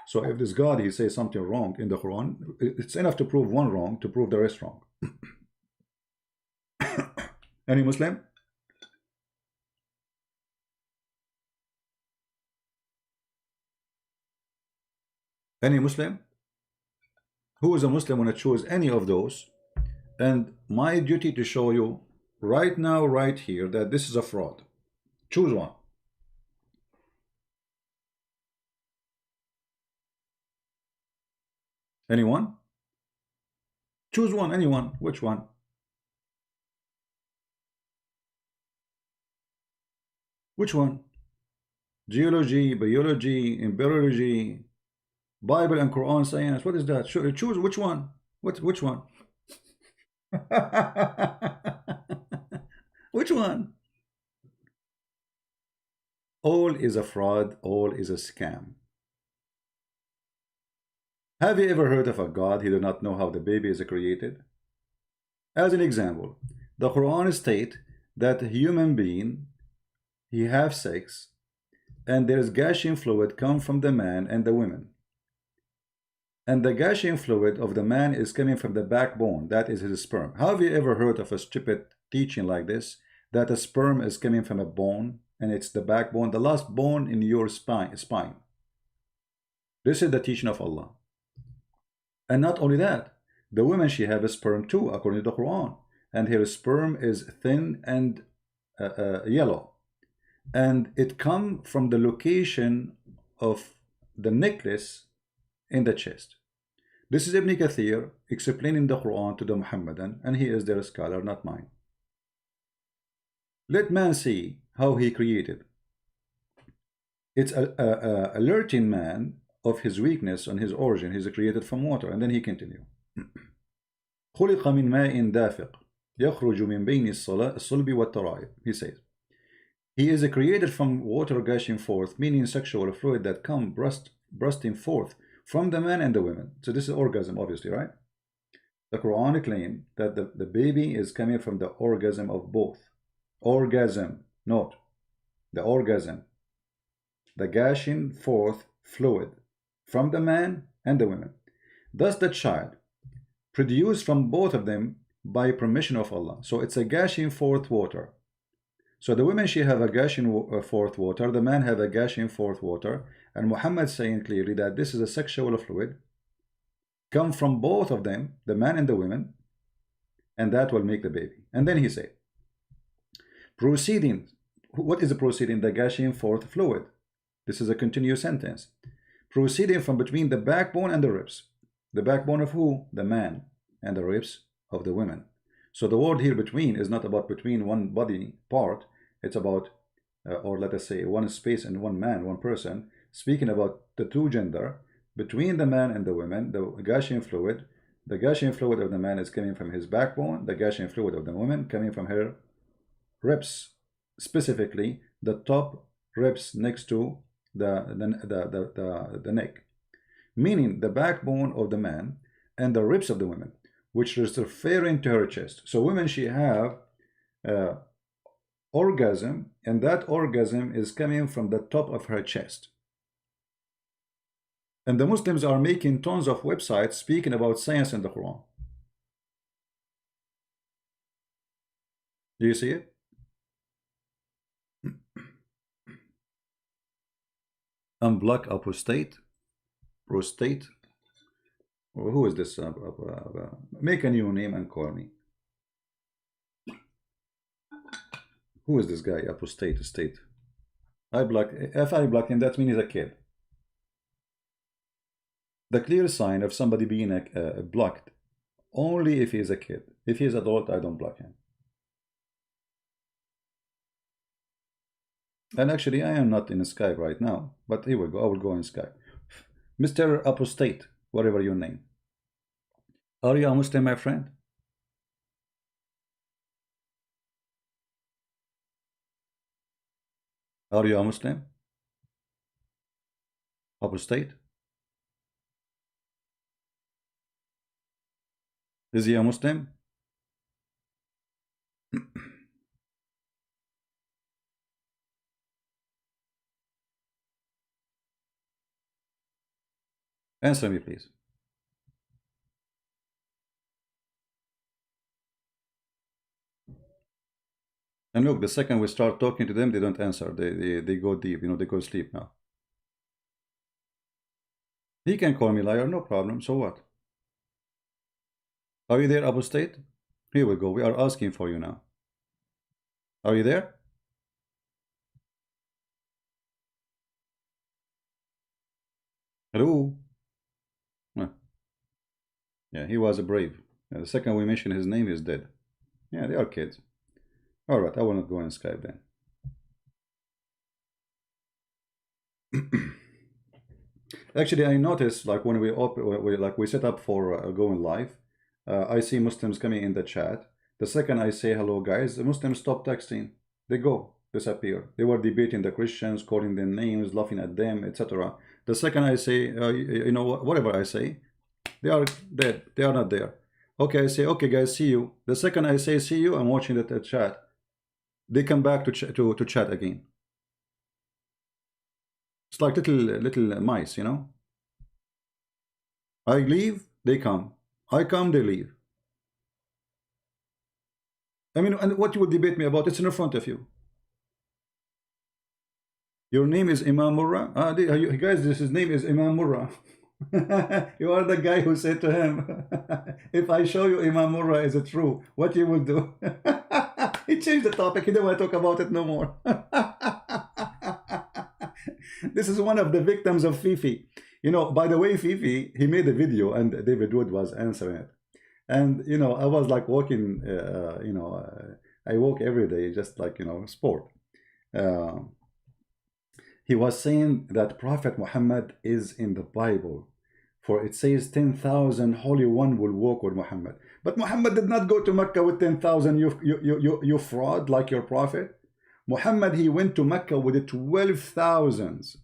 So if this God, he says something wrong in the Quran, it's enough to prove one wrong to prove the rest wrong. Any Muslim? Any Muslim? Who is a Muslim when I choose any of those? And my duty to show you right now, right here, that this is a fraud. Choose one. Anyone? Choose one, anyone. Which one? Which one? Geology, biology, embryology, Bible and Quran science. What is that? Choose which one? Which one? Which one? All is a fraud, all is a scam. Have you ever heard of a God who did not know how the baby is created? As an example, the Quran states that a human being, he have sex, and there is gushing fluid come from the man and the woman. And the gushing fluid of the man is coming from the backbone, that is his sperm. Have you ever heard of a stupid teaching like this, that a sperm is coming from a bone, and it's the backbone, the last bone in your spine? This is the teaching of Allah. And not only that, the woman, she have a sperm too, according to the Quran, and her sperm is thin and yellow, and it come from the location of the necklace in the chest. This is Ibn Kathir explaining the Quran to the Muhammadan, and he is their scholar, not mine. Let man see how he created. It's alerting man of his weakness and his origin. He's created from water, and then he continue. خلق من ماء دافق يخرج من بين الصلب والترائب. He says, he is created from water gushing forth, meaning sexual fluid that come bursting forth from the man and the women. So this is orgasm, obviously, right? The Quran claims that the baby is coming from the orgasm of both. Orgasm, note, the orgasm, the gushing forth fluid from the man and the women. Thus the child produced from both of them by permission of Allah. So it's a gushing forth water. So the women, she have a gushing forth water, the man have a gushing forth water, and Muhammad saying clearly that this is a sexual fluid come from both of them, the man and the women, and that will make the baby. And then he said, proceeding, what is the proceeding? The gushing forth fluid. This is a continuous sentence. Proceeding from between the backbone and the ribs. The backbone of who? The man. And the ribs of the women. So the word here between is not about between one body part. It's about, or let us say, one space and one man, one person, speaking about the two gender, between the man and the women, the gushing fluid. The gushing fluid of the man is coming from his backbone. The gushing fluid of the woman coming from her ribs, specifically the top ribs next to the neck, meaning the backbone of the man and the ribs of the woman, which is referring to her chest. So women, she have orgasm, and that orgasm is coming from the top of her chest. And the Muslims are making tons of websites speaking about science in the Quran. Do you see it? Unblock apostate, prostate. Who is this? Make a new name and call me. Who is this guy? Apostate state. I block. If I block him, that means he's a kid. The clear sign of somebody being blocked only if he is a kid. If he is adult, I don't block him. And actually, I am not in Skype right now, but here we go. I will go in Skype. Mr. Apostate, whatever your name. Are you a Muslim, my friend? Are you a Muslim? Apostate? Is he a Muslim? Answer me, please. And look, the second we start talking to them, they don't answer. They go deep, you know, they go sleep now. He can call me liar, no problem. So what? Are you there, apostate? Here we go. We are asking for you now. Are you there? Hello? Huh. Yeah, he was a brave. The second we mention his name, is dead. Yeah, they are kids. All right, I will not go on Skype then. Actually, I noticed like when we set up for going live, I see Muslims coming in the chat. The second I say hello, guys, the Muslims stop texting. They go, disappear. They were debating the Christians, calling them names, laughing at them, etc. The second I say, you know, whatever I say, they are dead. They are not there. Okay, I say, okay, guys, see you. The second I say see you, I'm watching the chat. They come back to chat again. It's like little mice, you know. I leave, they come. I come, they leave. I mean, and what you would debate me about? It's in front of you. Your name is Imam Murrah? Guys, his name is Imam Murrah. You are the guy who said to him, if I show you Imam Murrah, is it true? What you would do? He changed the topic. He didn't want to talk about it no more. This is one of the victims of Fifi. You know, by the way, Fifi, he made a video and David Wood was answering it. And, you know, I was like walking, you know, I walk every day, just like, you know, sport. He was saying that Prophet Muhammad is in the Bible. For it says 10,000 Holy One will walk with Muhammad. But Muhammad did not go to Mecca with 10,000, you fraud, like your Prophet. Muhammad, he went to Mecca with 12,000.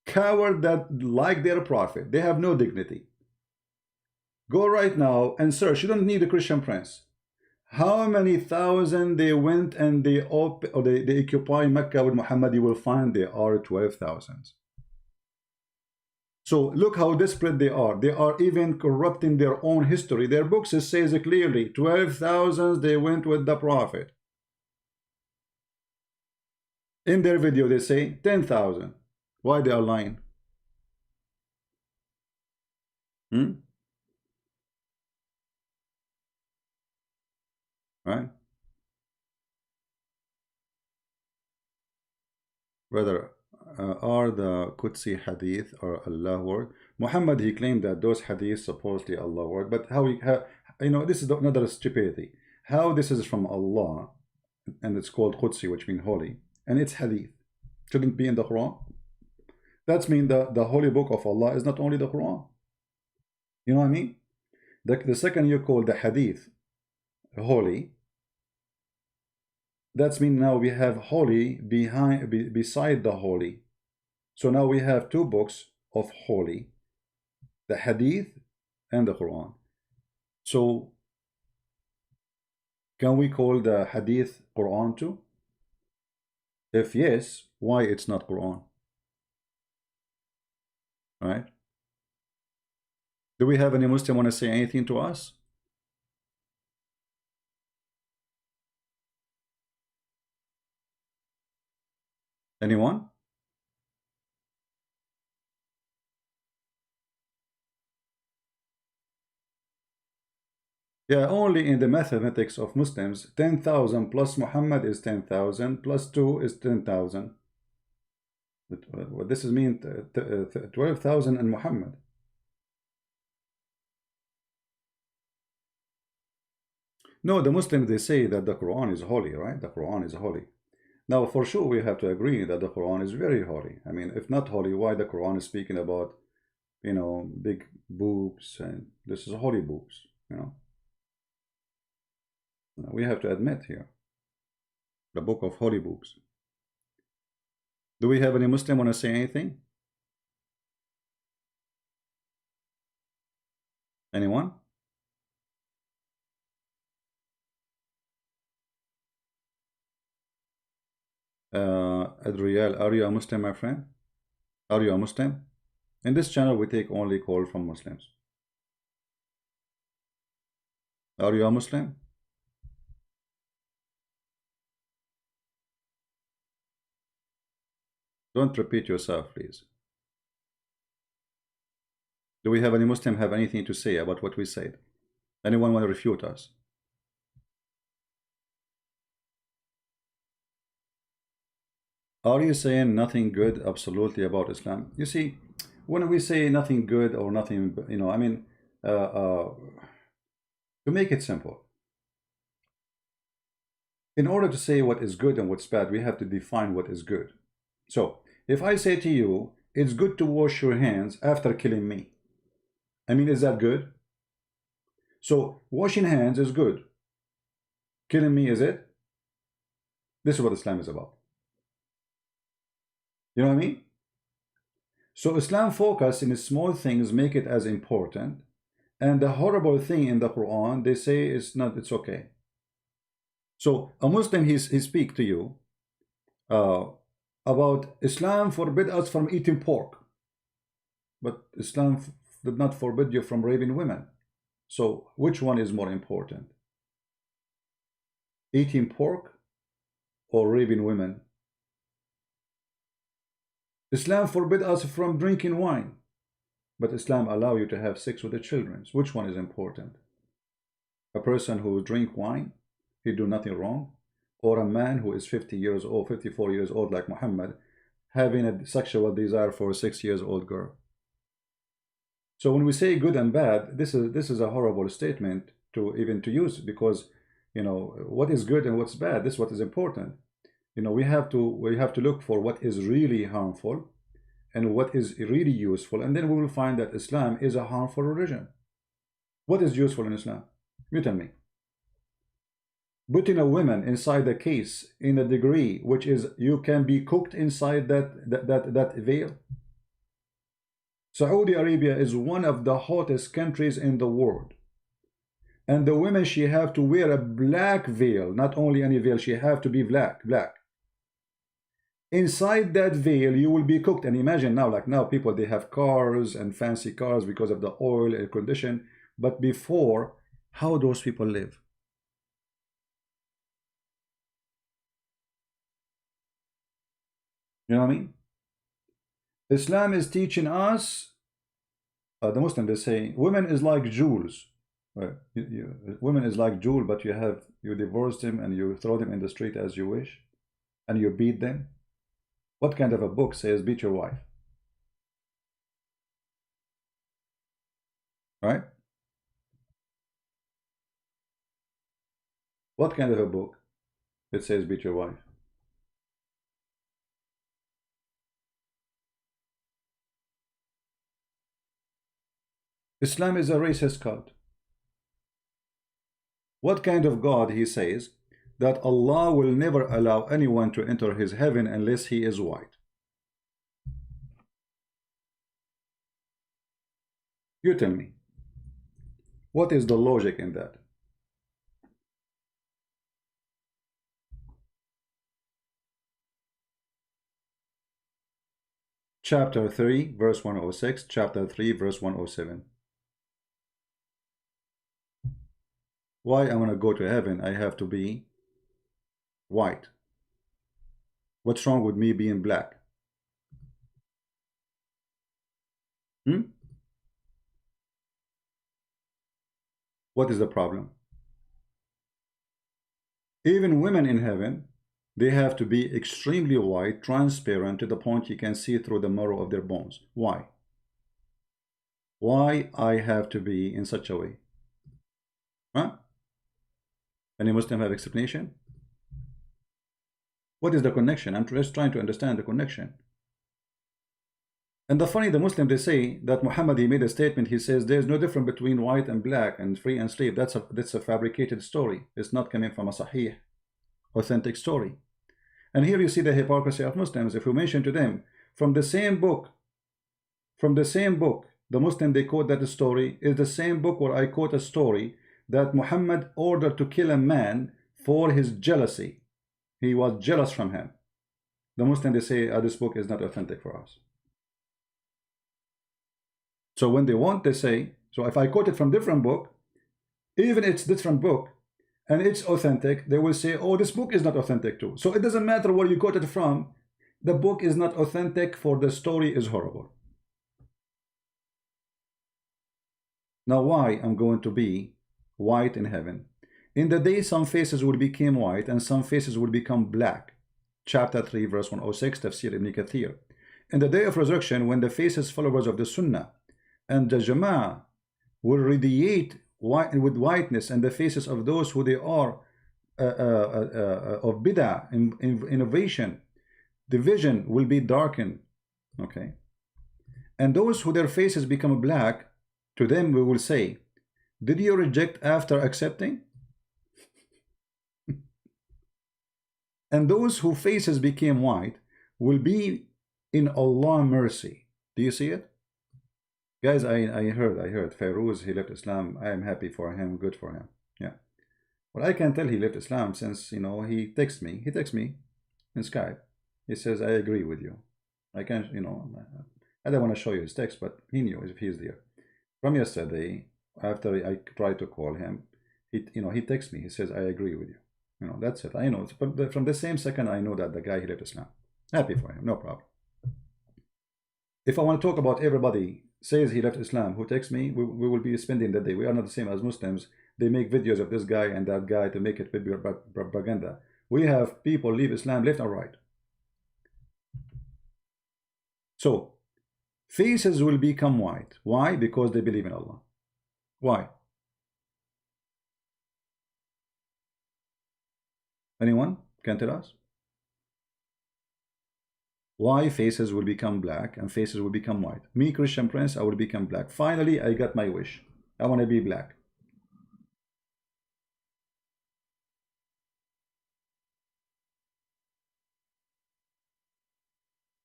Coward that like their Prophet. They have no dignity. Go right now and search. You don't need a Christian prince. How many thousand they went and they occupy Mecca with Muhammad? You will find they are 12,000. So look how desperate they are. They are even corrupting their own history. Their books says it clearly. 12,000 they went with the Prophet. In their video they say 10,000. Why they are lying? Right? Brother, are the Qudsi hadith or Allah word? Muhammad, he claimed that those hadith supposedly Allah word, but how you know, this is another stupidity. How this is from Allah, and it's called Qudsi, which means holy, and it's hadith. Shouldn't be in the Quran. That's mean the holy book of Allah is not only the Quran. You know what I mean? The second you call the hadith holy, that's mean now we have holy beside the holy. So now we have two books of holy, the hadith and the Quran. So can we call the hadith Quran too? If yes, why it's not Quran? Right? Do we have any Muslim want to say anything to us? Anyone? Yeah, only in the mathematics of Muslims, 10,000 plus Muhammad is 10,000, plus 2 is 10,000. What this is mean 12,000 and Muhammad. No, the Muslims, they say that the Quran is holy, right? The Quran is holy. Now, for sure, we have to agree that the Quran is very holy. I mean, if not holy, why the Quran is speaking about, you know, big boobs, and this is holy boobs, you know? We have to admit here, the book of holy boobs. Do we have any Muslim want to say anything? Anyone? Adriel, are you a Muslim, my friend? Are you a Muslim? In this channel, we take only call from Muslims. Are you a Muslim? Don't repeat yourself, please. Do we have any Muslim have anything to say about what we said? Anyone want to refute us? Are you saying nothing good absolutely about Islam? You see, when we say nothing good or nothing, you know, I mean, to make it simple, in order to say what is good and what's bad, we have to define what is good. So, if I say to you, it's good to wash your hands after killing me, I mean, is that good? So, washing hands is good. Killing me, is it? This is what Islam is about. You know what I mean? So Islam focus in small things, make it as important, and the horrible thing in the Quran, they say it's not, it's okay. So a Muslim, he speak to you about Islam forbid us from eating pork, but Islam did not forbid you from raping women. So which one is more important? Eating pork or raping women? Islam forbid us from drinking wine, but Islam allow you to have sex with the children. Which one is important? A person who drink wine, he do nothing wrong, or a man who is 50 years old, 54 years old like Muhammad, having a sexual desire for a 6-year-old girl? So when we say good and bad, this is a horrible statement to even to use, because you know what is good and what's bad. This is what is important. You know, we have to look for what is really harmful and what is really useful, and then we will find that Islam is a harmful religion. What is useful in Islam? You tell me. Putting a woman inside a case in a degree which is you can be cooked inside that veil. Saudi Arabia is one of the hottest countries in the world, and the women, she have to wear a black veil, not only any veil, she have to be black. Inside that veil you will be cooked. And imagine now, like now people, they have cars and fancy cars because of the oil, air condition, but before, how those people live? You know what I mean? Islam is teaching us, the Muslim, they say women is like jewels. Right? Women is like jewel, but you divorce them and you throw them in the street as you wish, and you beat them. What kind of a book says beat your wife? Right? What kind of a book that says beat your wife? Islam is a racist cult. What kind of God he says that Allah will never allow anyone to enter his heaven unless he is white? You tell me. What is the logic in that? Chapter 3, verse 106, chapter 3, verse 107. Why I want to go to heaven, I have to be white. What's wrong with me being black? What is the problem? Even women in heaven, they have to be extremely white, transparent, to the point you can see through the marrow of their bones. Why? Why I have to be in such a way? Huh? Any Muslim have explanation? What is the connection? I'm just trying to understand the connection. And the funny, the Muslim, they say that Muhammad, he made a statement. He says there's no difference between white and black and free and slave. That's a fabricated story. It's not coming from a sahih, authentic story. And here you see the hypocrisy of Muslims. If we mention to them from the same book, the Muslim, they quote that the story is the same book where I quote a story that Muhammad ordered to kill a man for his jealousy. He was jealous from him. the Muslim, they say, this book is not authentic for us. So when they want, they say, so if I quote it from different book, even it's different book, and it's authentic, they will say, oh, this book is not authentic too. So it doesn't matter where you quote it from, the book is not authentic, for the story is horrible. Now why I'm going to be white in heaven? In the day some faces will become white and some faces will become black. Chapter 3 verse 106, Tafsir Ibn Kathir. In the day of resurrection, when the faces followers of the Sunnah and the Jama'ah will radiate with whiteness, and the faces of those who they are of bid'ah, innovation, division will be darkened. Okay, and those who their faces become black, to them we will say, did you reject after accepting? And those whose faces became white will be in Allah's mercy. Do you see it? Guys, I heard Fairuz, he left Islam. I am happy for him, good for him. Yeah. Well, I can tell he left Islam since, you know, he texts me in Skype. He says, I agree with you. I can't, you know, I don't want to show you his text, but he knew if he's there. From yesterday, after I tried to call him, he texts me, he says, I agree with you. You know, that's it. I know, but from the same second, I know that the guy, he left Islam. Happy for him, no problem. If I want to talk about everybody says he left Islam, who texts me, we will be spending the day. We are not the same as Muslims. They make videos of this guy and that guy to make it propaganda. We have people leave Islam left and right. So, faces will become white. Why? Because they believe in Allah. Why? Anyone can tell us? Why faces will become black and faces will become white? Me, Christian Prince, I will become black. Finally, I got my wish. I want to be black.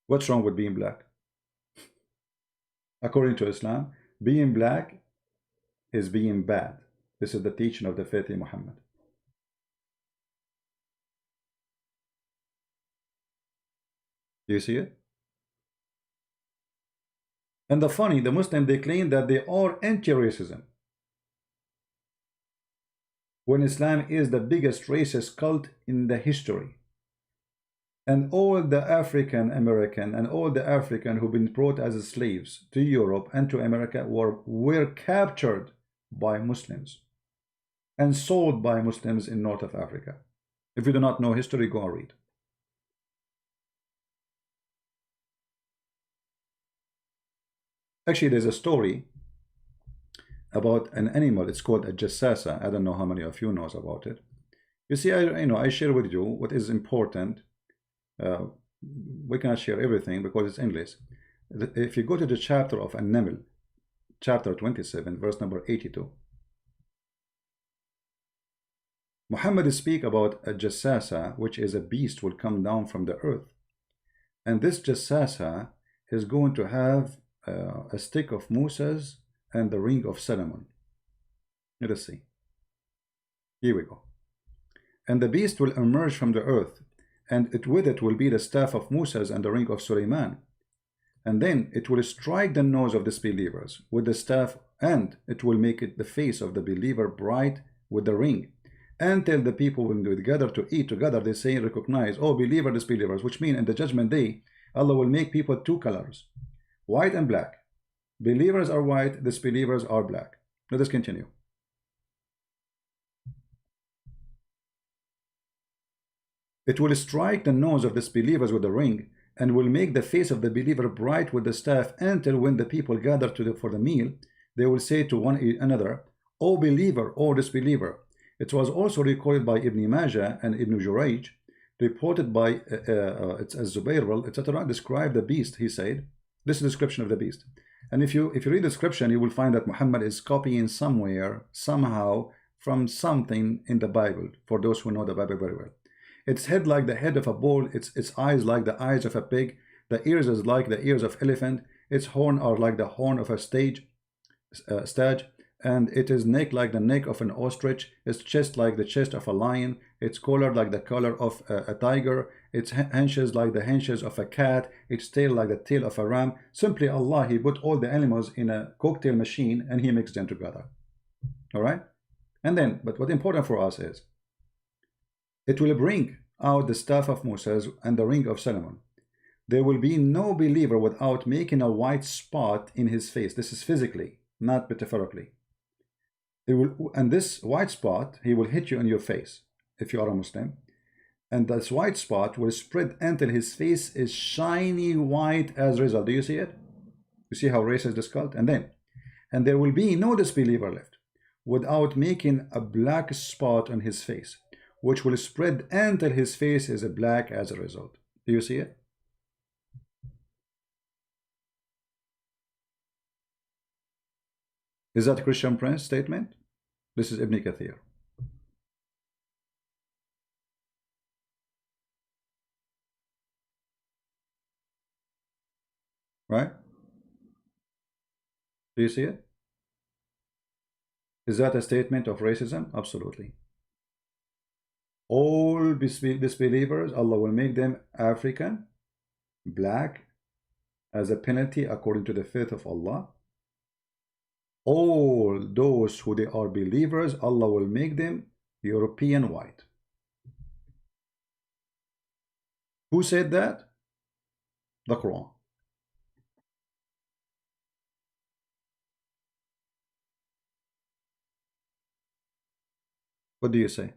What's wrong with being black? According to Islam, being black is being bad. This is the teaching of the faith in Muhammad. Do you see it? And the Muslims, they claim that they are anti-racism, when Islam is the biggest racist cult in the history. And all the African American and all the African who've been brought as slaves to Europe and to America were captured by Muslims and sold by Muslims in North of Africa. If you do not know history, go and read. Actually, there's a story about an animal. It's called a jassasa. I don't know how many of you knows about it. You see, I share with you what is important. We cannot share everything because it's English. If you go to the chapter of An-Naml, chapter 27, verse number 82, Muhammad speak about a jassasa, which is a beast will come down from the earth. And this jassasa is going to have a stick of Moses and the ring of Solomon. Let us see. Here we go. And the beast will emerge from the earth, and with it will be the staff of Moses and the ring of Suleiman. And then it will strike the nose of disbelievers with the staff, and it will make it the face of the believer bright with the ring. Until the people will gather to eat together, they say, recognize, oh, believer, disbelievers, which mean in the judgment day, Allah will make people two colors, white and black. Believers are white, disbelievers are black. Let us continue. It will strike the nose of disbelievers with the ring, and will make the face of the believer bright with the staff, until when the people gather for the meal, they will say to one another, O believer, O disbeliever. It was also recorded by Ibn Majah and Ibn Jurayj, reported by Az-Zubayr, etc., described the beast. He said, this is a description of the beast. And if you read the description, you will find that Muhammad is copying somewhere, somehow, from something in the Bible, for those who know the Bible very well. Its head like the head of a bull, its eyes like the eyes of a pig, the ears is like the ears of elephant, its horn are like the horn of a stag, and it is neck like the neck of an ostrich, its chest like the chest of a lion, its collar like the collar of a tiger, its haunches like the haunches of a cat, its tail like the tail of a ram. Simply Allah, He put all the animals in a cocktail machine and He mixed them together. All right? And then, but what's important for us is, it will bring out the staff of Moses and the ring of Solomon. There will be no believer without making a white spot in his face. This is physically, not metaphorically. And this white spot, he will hit you in your face if you are a Muslim. And this white spot will spread until his face is shiny white as a result. Do you see it? You see how racist this cult? And there will be no disbeliever left without making a black spot on his face, which will spread until his face is black as a result. Do you see it? Is that a Christian Prince statement? This is Ibn Kathir. Right? Do you see it? Is that a statement of racism? Absolutely. All disbelievers, Allah will make them African, black, as a penalty according to the faith of Allah. All those who they are believers, Allah will make them European white. Who said that? The Quran. What do you say?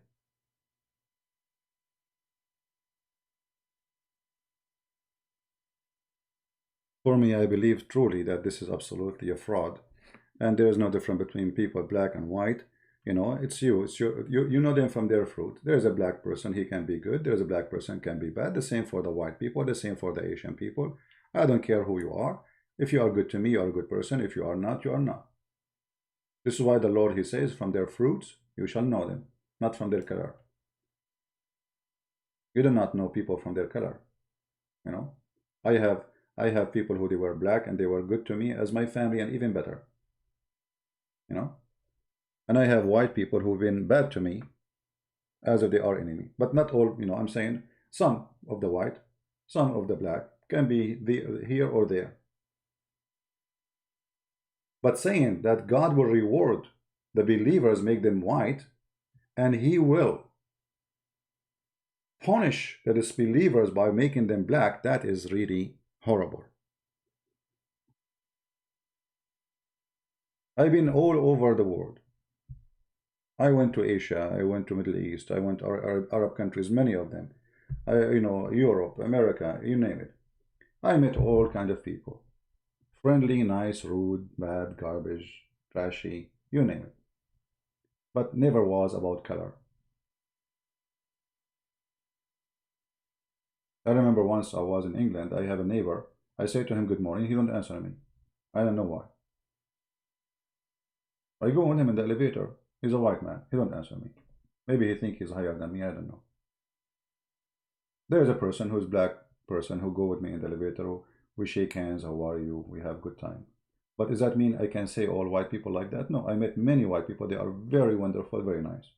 For me, I believe truly that this is absolutely a fraud, and there is no difference between people black and white. You know, it's you. You know them from their fruit. There's a black person, he can be good. There's a black person, can be bad. The same for the white people. The same for the Asian people. I don't care who you are. If you are good to me, you are a good person. If you are not, you are not. This is why the Lord, He says, from their fruits you shall know them, not from their color. You do not know people from their color. You know, I have people who they were black and they were good to me as my family and even better. You know, and I have white people who've been bad to me as if they are enemy. But not all, you know, I'm saying some of the white, some of the black can be here or there. But saying that God will reward the believers, make them white, and He will punish the disbelievers by making them black, that is really horrible. I've been all over the world. I went to Asia, I went to Middle East, I went to Arab countries, many of them. You know, Europe, America, you name it. I met all kind of people. Friendly, nice, rude, bad, garbage, trashy, you name it. But never was about color. I remember once I was in England, I have a neighbor. I say to him, good morning, he don't answer me. I don't know why. I go on him in the elevator. He's a white man. He don't answer me. Maybe he think he's higher than me. I don't know. There's a person who's black person who go with me in the elevator. We shake hands. How are you? We have good time. But does that mean I can say all white people like that? No, I met many white people. They are very wonderful, very nice.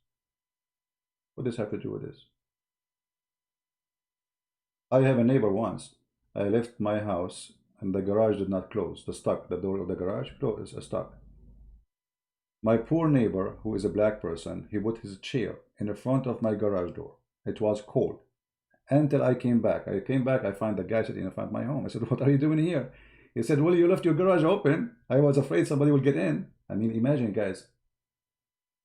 What does this have to do with this? I have a neighbor once. I left my house and the garage did not close. The door of the garage is stuck. My poor neighbor, who is a black person, he put his chair in the front of my garage door. It was cold. Until I came back. I find the guy sitting in front of my home. I said, what are you doing here? He said, well, you left your garage open. I was afraid somebody will get in. I mean, imagine, guys.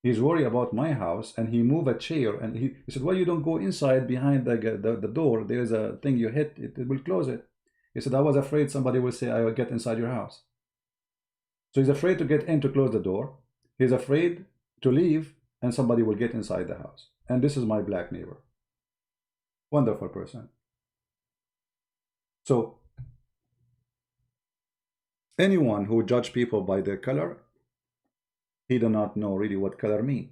He's worried about my house, and he moved a chair, and he said, well, you don't go inside behind the door. There is a thing you hit, it will close it. He said, I was afraid somebody will say, I will get inside your house. So he's afraid to get in to close the door. He's afraid to leave, and somebody will get inside the house. And this is my black neighbor. Wonderful person. So, anyone who judge people by their color, he do not know really what color mean.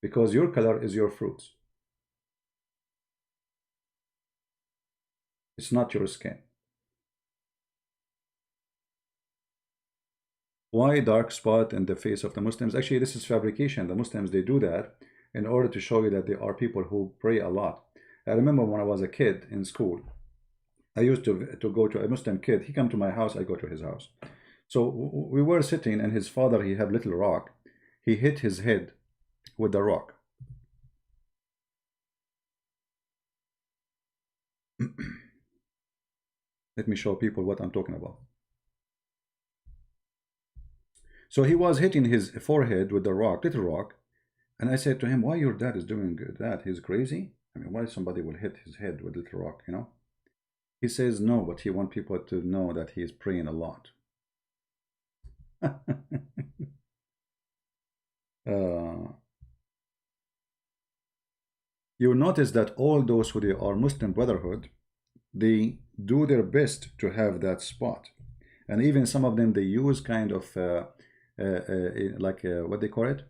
Because your color is your fruits. It's not your skin. Why dark spot in the face of the Muslims? Actually, this is fabrication. The Muslims, they do that in order to show you that there are people who pray a lot. I remember when I was a kid in school, I used to go to a Muslim kid. He come to my house, I go to his house. So we were sitting, and his father, he had little rock. He hit his head with the rock. Let me show people what I'm talking about. So he was hitting his forehead with the rock, little rock, and I said to him, "Why your dad is doing that? He's crazy. I mean, why somebody will hit his head with little rock, you know?" He says no, but he wants people to know that he is praying a lot. You notice that all those who they are Muslim Brotherhood, they do their best to have that spot, and even some of them, they use kind of like what they call it,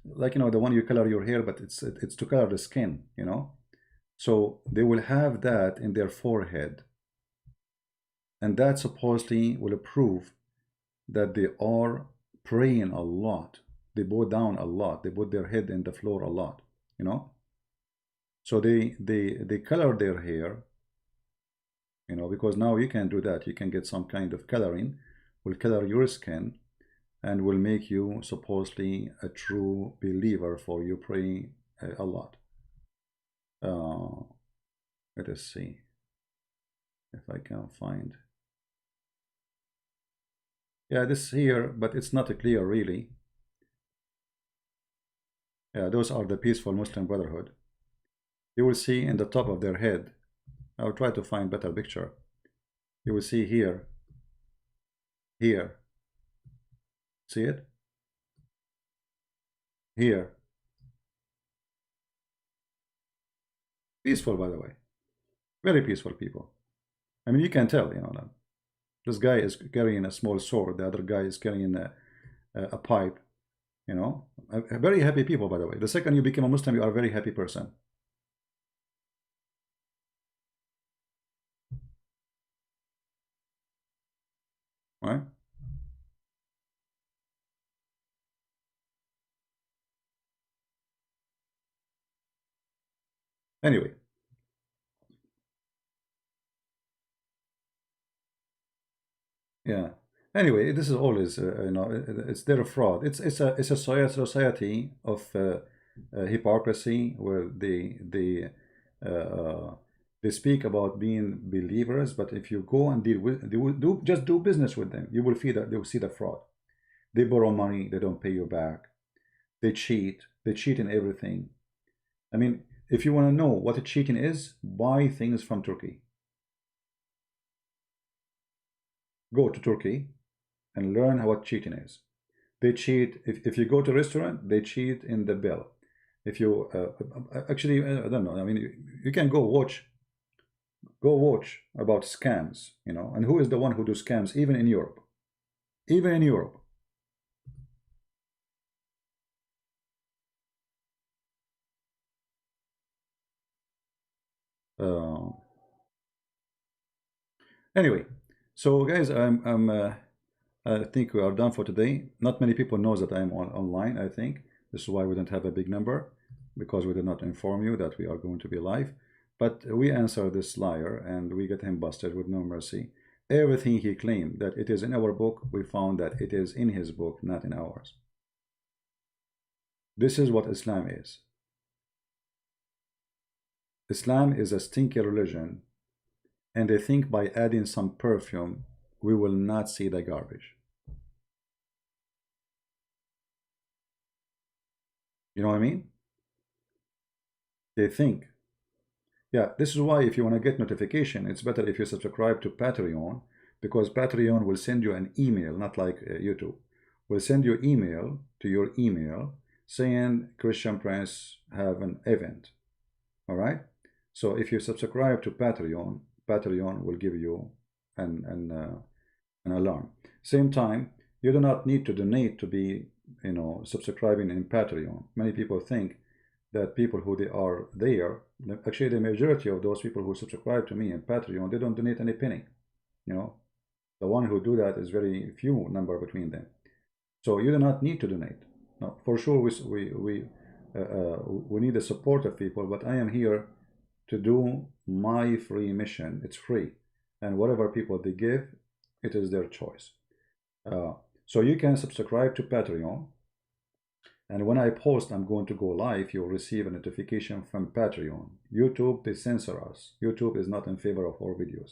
like, you know, the one you color your hair, but it's to color the skin, you know. So they will have that in their forehead, and that supposedly will prove that they are praying a lot. They bow down a lot. They put their head in the floor a lot, you know. So they color their hair, you know, because now you can do that. You can get some kind of coloring, will color your skin, and will make you supposedly a true believer for you praying a lot. Let us see if I can find. Yeah, this here, but it's not clear really. Yeah, those are the peaceful Muslim Brotherhood. You will see in the top of their head. I'll try to find better picture. You will see here. Here. See it? Here. Peaceful, by the way. Very peaceful people. I mean, you can tell, you know, that this guy is carrying a small sword. The other guy is carrying a pipe, you know. Very happy people, by the way. The second you become a Muslim, you are a very happy person. Right? Anyway. Yeah. Anyway, this is always, you know, it's their fraud. It's a society of hypocrisy, where they speak about being believers, but if you go and deal with, just do business with them, you will see that they will see the fraud. They borrow money, they don't pay you back. They cheat in everything. I mean, if you want to know what cheating is, buy things from Turkey. Go to Turkey and learn what cheating is. They cheat. If you go to a restaurant, they cheat in the bill. If you actually, I don't know. I mean, you can go watch about scams, you know. And who is the one who do scams? Even in Europe, even in Europe. Uh, anyway, so guys, I think we are done for today. Not many people knows that I'm online. I think this is why we don't have a big number, because we did not inform you that we are going to be live. But we answer this liar, and we get him busted with no mercy. Everything he claimed that it is in our book, we found that it is in his book, not in ours. This is what Islam is. Islam is a stinky religion, and they think by adding some perfume, we will not see the garbage. You know what I mean? They think. Yeah, this is why if you want to get notification, it's better if you subscribe to Patreon, because Patreon will send you an email, not like YouTube. Will send you email to your email saying Christian Prince have an event. All right. So if you subscribe to Patreon, Patreon will give you an alarm. Same time, you do not need to donate to be, you know, subscribing in Patreon. Many people think that people who they are there, actually the majority of those people who subscribe to me in Patreon, they don't donate any penny. You know, the one who do that is very few number between them. So you do not need to donate. No, for sure we need the support of people, but I am here to do my free mission. It's free, and whatever people they give, it is their choice. So you can subscribe to Patreon, and when I post I'm going to go live, you'll receive a notification from Patreon. YouTube, they censor us. YouTube is not in favor of our videos.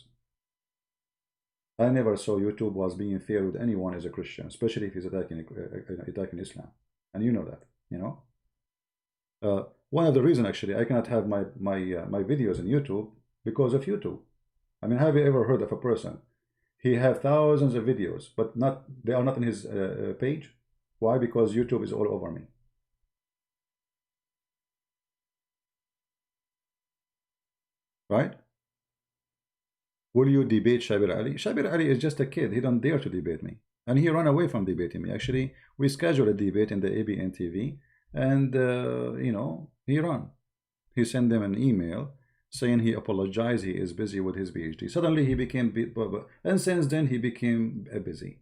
I never saw YouTube was being fair with anyone as a Christian, especially if he's attacking Islam, and you know that, you know. One of the reasons actually I cannot have my videos on YouTube because of YouTube. I mean, have you ever heard of a person? He have thousands of videos, but they are not in his page. Why? Because YouTube is all over me. Right? Will you debate Shabir Ali? Shabir Ali is just a kid. He don't dare to debate me. And he ran away from debating me. Actually, we scheduled a debate in the ABN TV, and, you know, he ran. He sent them an email saying he apologized, he is busy with his PhD. Suddenly he became, and since then he became busy.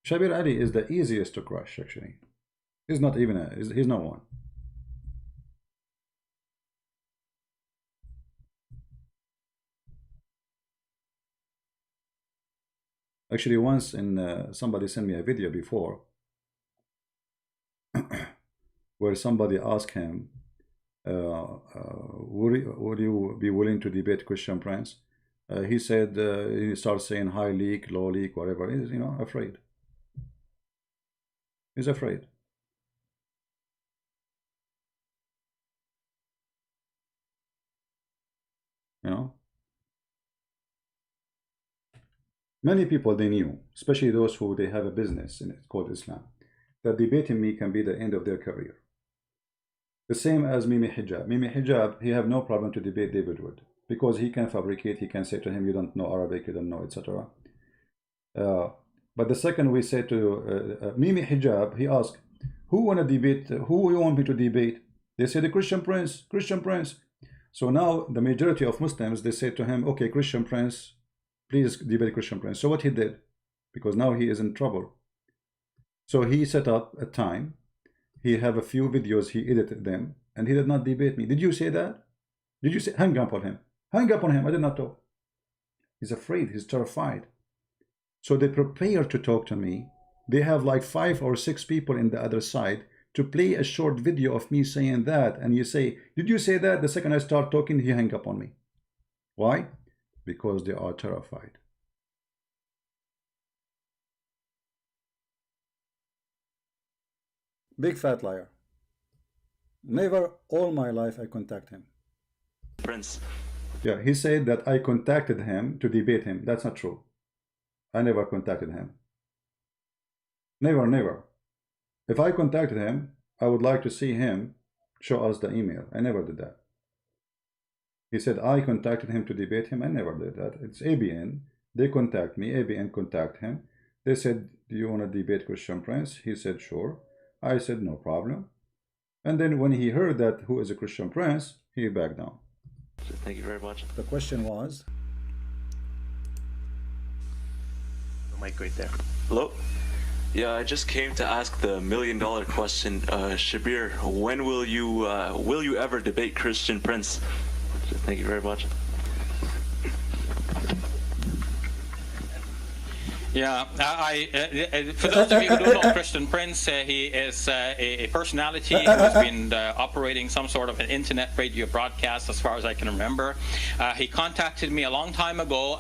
Shabir Ali is the easiest to crush, actually. He's not even he's no one. Actually, once somebody sent me a video before where somebody asked him, would you be willing to debate Christian Prince? He said, he starts saying high leak, low leak, whatever. He's, you know, afraid. He's afraid. You know? Many people they knew, especially those who they have a business in it called Islam, that debating me can be the end of their career. The same as Mimi Hijab. Mimi Hijab, he have no problem to debate David Wood because he can fabricate. He can say to him, you don't know Arabic, you don't know, etc. But the second we say to Mimi Hijab, he asked, who want to debate? Who you want me to debate? They say the Christian Prince, Christian Prince. So now the majority of Muslims, they say to him, okay, Christian Prince, please debate Christian Prince. So what he did, because now he is in trouble. So he set up a time. He have a few videos, he edited them, and he did not debate me. Did you say that? Did you say, hang up on him? Hang up on him. I did not talk. He's afraid. He's terrified. So they prepare to talk to me. They have like 5 or 6 people in the other side to play a short video of me saying that. And you say, did you say that? The second I start talking, he hang up on me. Why? Because they are terrified. Big fat liar. Never all my life I contact him. Prince. Yeah, he said that I contacted him to debate him. That's not true. I never contacted him. Never, never. If I contacted him, I would like to see him show us the email. I never did that. He said I contacted him to debate him. I never did that. It's ABN. They contact me. ABN contact him. They said, do you want to debate Christian Prince? He said, sure. I said, no problem. And then when he heard that who is a Christian Prince, he backed down. Thank you very much. The question was? The mic right there. Hello? Yeah, I just came to ask the $1 million question. Shabir, when will you ever debate Christian Prince? Thank you very much. Yeah, for those of you who don't know Christian Prince, he is a personality who has been operating some sort of an internet radio broadcast as far as I can remember. He contacted me a long time ago.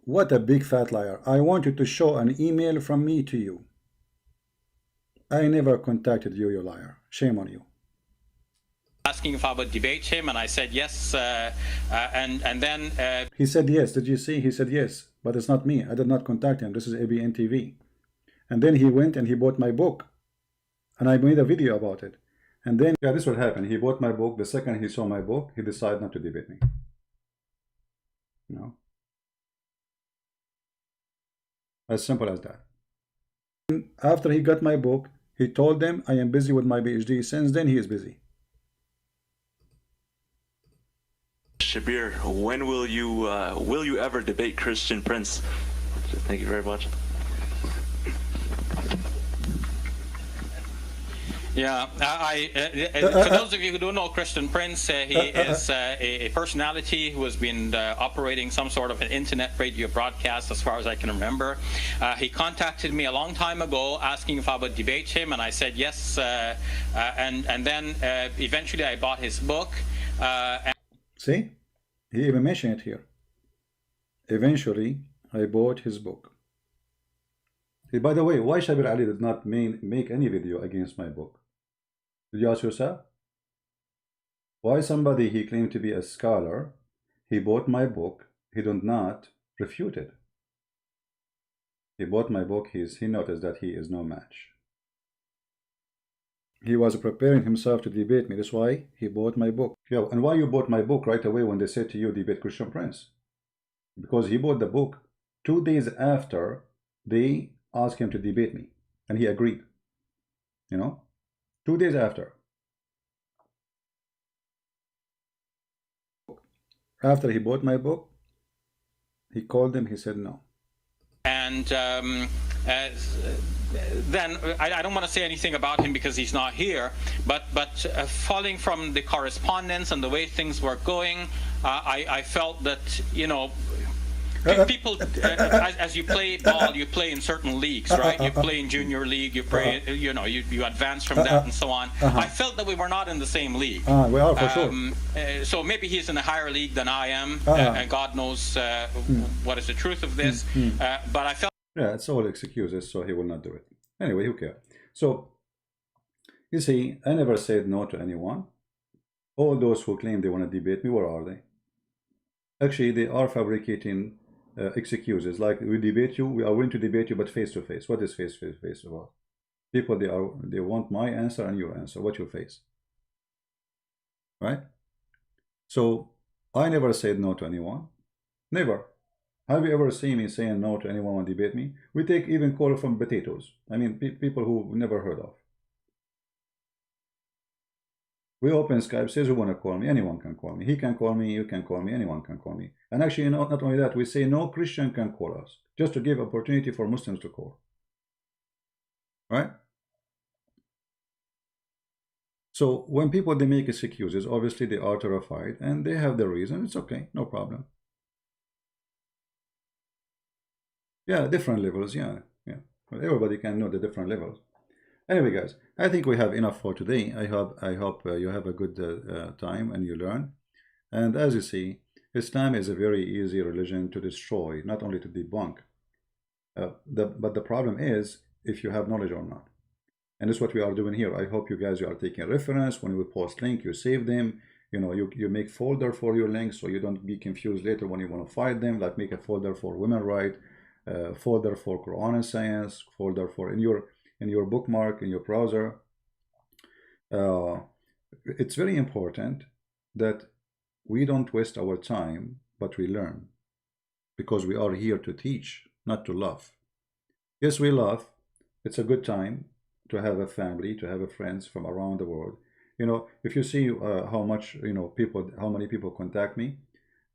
What a big fat liar. I want you to show an email from me to you. I never contacted you, you liar. Shame on you. Asking if I would debate him, and I said yes, and then... He said yes. Did you see? He said yes. But it's not me. I did not contact him. This is ABN TV. And then he went and he bought my book. And I made a video about it. And then, yeah, this will happen. He bought my book. The second he saw my book, he decided not to debate me. No. As simple as that. And after he got my book, he told them, I am busy with my PhD. Since then, he is busy. Shabir, when will you ever debate Christian Prince? Thank you very much. Yeah, for those of you who don't know Christian Prince, he is a personality who has been operating some sort of an internet radio broadcast as far as I can remember. He contacted me a long time ago asking if I would debate him, and I said yes, and then eventually I bought his book. See, he even mentioned it here. Eventually, I bought his book. Hey, by the way, why Shabir Ali did not make any video against my book? Did you ask yourself? Why somebody he claimed to be a scholar, he bought my book, he did not refute it. He bought my book, he noticed that he is no match. He was preparing himself to debate me, that's why he bought my book. Yeah, and why you bought my book right away when they said to you, debate Christian Prince? Because he bought the book 2 days after they asked him to debate me, and he agreed. You know, 2 days after. After he bought my book, he called him, he said no. And then I don't want to say anything about him because he's not here, but following from the correspondence and the way things were going, I felt that, you know, people, as you play ball, you play in certain leagues, right? You play in junior league, you play, you know, you advance from that and so on. I felt that we were not in the same league. We are for sure. So maybe he's in a higher league than I am, and God knows what is the truth of this. But I felt. Yeah, it's all excuses, so he will not do it. Anyway, who cares? So, you see, I never said no to anyone. All those who claim they want to debate me, where are they? Actually, they are fabricating excuses, like we debate you, we are willing to debate you, but face to face. What is face to face about? People, they want my answer and your answer. What's your face? Right? So I never said no to anyone. Never. Have you ever seen me saying no to anyone who debate me? We take even call from potatoes. I mean, people who never heard of. We open Skype, says who want to call me, anyone can call me. He can call me, you can call me, anyone can call me. And actually, not only that, we say no Christian can call us, just to give opportunity for Muslims to call. Right? So when people, they make excuses, obviously they are terrified and they have their reason. It's okay, no problem. Yeah, different levels, yeah. Well, everybody can know the different levels. Anyway, guys, I think we have enough for today. I hope you have a good time and you learn. And as you see, Islam is a very easy religion to destroy, not only to debunk. But the problem is if you have knowledge or not. And that's what we are doing here. I hope you guys are taking reference. When we post link, you save them. You know, you make folder for your links so you don't be confused later when you want to fight them. Like make a folder for women right, folder for Quran and science, folder for in your bookmark in your browser. It's very important that we don't waste our time, but we learn, because we are here to teach, not to laugh. Yes, we laugh. It's a good time to have a family, to have a friends from around the world. You know, if you see how much, you know, how many people contact me,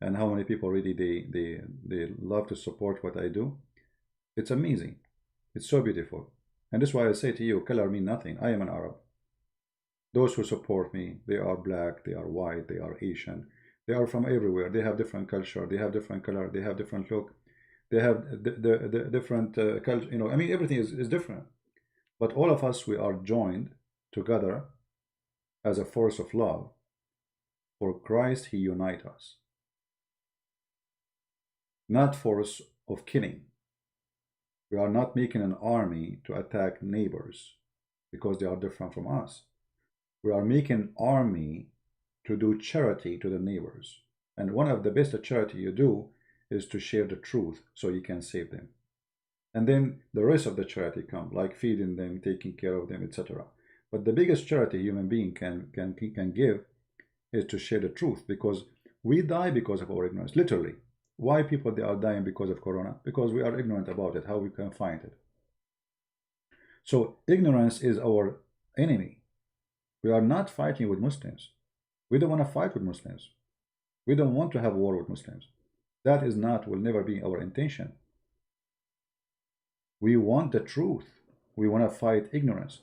and how many people really they love to support what I do, it's amazing. It's so beautiful. And that's why I say to you, color mean nothing. I am an Arab. Those who support me, they are black, they are white, they are Asian. They are from everywhere. They have different culture, they have different color, they have different look. They have the different culture, you know, I mean, everything is different. But all of us, we are joined together as a force of love. For Christ, He unites us. Not force of killing. We are not making an army to attack neighbors because they are different from us. We are making an army to do charity to the neighbors. And one of the best charity you do is to share the truth so you can save them. And then the rest of the charity come, like feeding them, taking care of them, etc. But the biggest charity a human being can give is to share the truth, because we die because of our ignorance, literally. Why people they are dying because of corona? Because we are ignorant about it, how we can find it. So ignorance is our enemy. We are not fighting with Muslims. We don't want to fight with Muslims. We don't want to have war with Muslims. That is not, will never be our intention. We want the truth. We want to fight ignorance.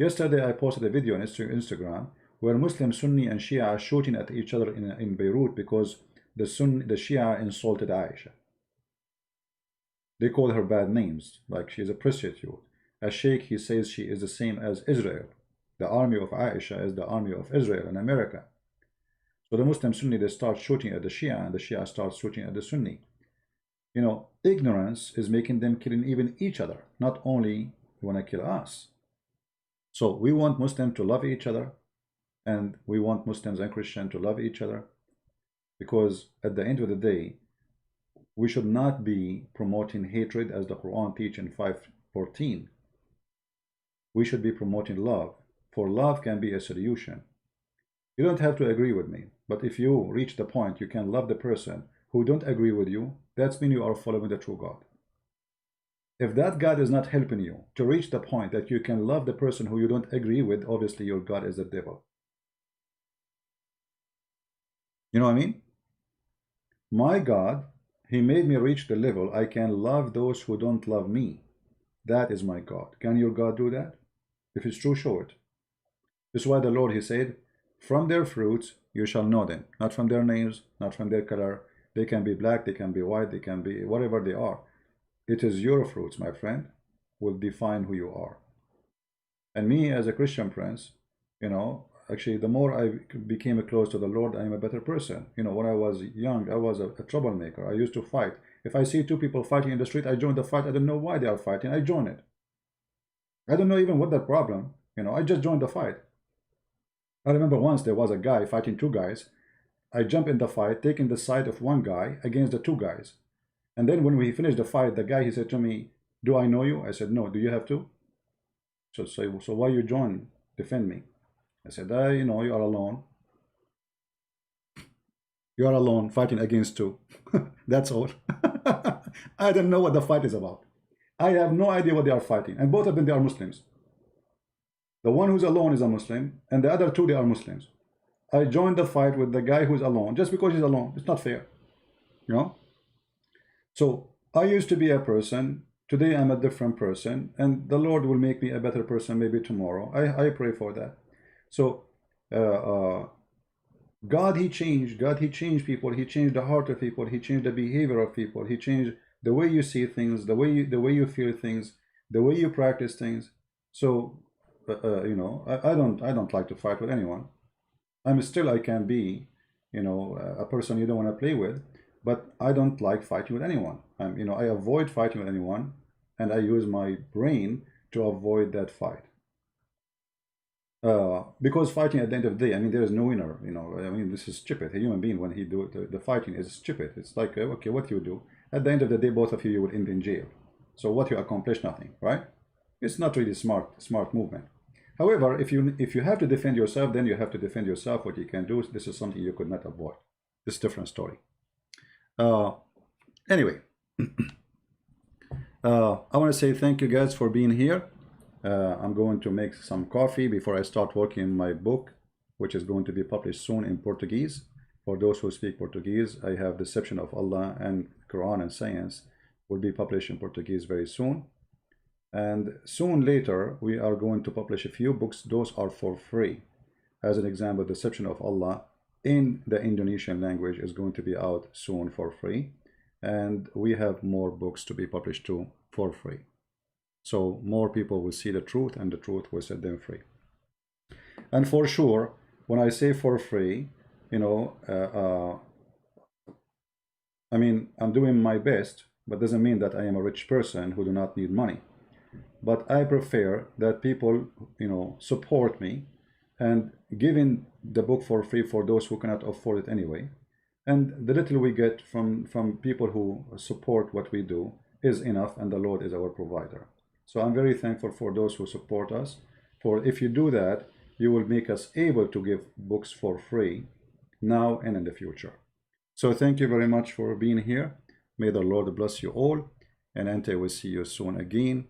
Yesterday I posted a video on Instagram where Muslim, Sunni and Shia are shooting at each other in Beirut because the Shia insulted Aisha. They call her bad names, like she is a prostitute. A sheikh, he says she is the same as Israel. The army of Aisha is the army of Israel and America. So the Muslim Sunni, they start shooting at the Shia, and the Shia starts shooting at the Sunni. You know, ignorance is making them killing even each other, not only want to kill us. So we want Muslims to love each other, and we want Muslims and Christians to love each other, because at the end of the day, we should not be promoting hatred as the Quran teaches in 5:14. We should be promoting love, for love can be a solution. You don't have to agree with me, but if you reach the point you can love the person who don't agree with you, that's mean you are following the true God. If that God is not helping you to reach the point that you can love the person who you don't agree with, obviously your God is the devil. You know what I mean? My God, he made me reach the level I can love those who don't love me. That is my God. Can your God do that? If it's true, show it. This is why the Lord, he said, from their fruits you shall know them. Not from their names, not from their color. They can be black, they can be white, they can be whatever they are. It is your fruits, my friend, will define who you are. And me as a Christian prince, you know, actually the more I became close to the Lord, I am a better person. You know, when I was young, I was a troublemaker. I used to fight. If I see two people fighting in the street, I join the fight. I don't know why they are fighting. I join it. I don't know even what the problem. You know, I just joined the fight. I remember once there was a guy fighting two guys. I jumped in the fight, taking the side of one guy against the two guys. And then when we finished the fight, the guy, he said to me, do I know you? I said, no. Do you have to? So why you join, defend me? I said, you know, you are alone. You are alone fighting against two. That's all. I don't know what the fight is about. I have no idea what they are fighting. And both of them, they are Muslims. The one who's alone is a Muslim, and the other two, they are Muslims. I joined the fight with the guy who's alone, just because he's alone. It's not fair. You know? So I used to be a person. Today I'm a different person, and the Lord will make me a better person maybe tomorrow. I pray for that. So God, he changed. God, he changed people. He changed the heart of people. He changed the behavior of people. He changed the way you see things, the way you feel things, the way you practice things. So you know, I don't like to fight with anyone. I can be, you know, a person you don't want to play with, but I don't like fighting with anyone. You know, I avoid fighting with anyone, and I use my brain to avoid that fight. Because fighting at the end of the day, I mean, there is no winner. You know, I mean, this is stupid. A human being, when he do the fighting, is stupid. It's like, okay, what you do at the end of the day, both of you will end in jail. So what you accomplish, nothing, right? It's not really smart movement. However, if you have to defend yourself, then you have to defend yourself. What you can do, this is something you could not avoid. This is a different story. Anyway, I want to say thank you guys for being here. I'm going to make some coffee before I start working on my book, which is going to be published soon in Portuguese. For those who speak Portuguese, I have Deception of Allah and Quran and Science will be published in Portuguese very soon. And soon later, we are going to publish a few books. Those are for free. As an example, Deception of Allah in the Indonesian language is going to be out soon for free. And we have more books to be published too for free. So more people will see the truth, and the truth will set them free. And for sure, when I say for free, you know, I mean, I'm doing my best, but doesn't mean that I am a rich person who do not need money. But I prefer that people, you know, support me and giving the book for free for those who cannot afford it anyway. And the little we get from people who support what we do is enough, and the Lord is our provider. So I'm very thankful for those who support us. For if you do that, you will make us able to give books for free now and in the future. So thank you very much for being here. May the Lord bless you all, and until we see you soon again.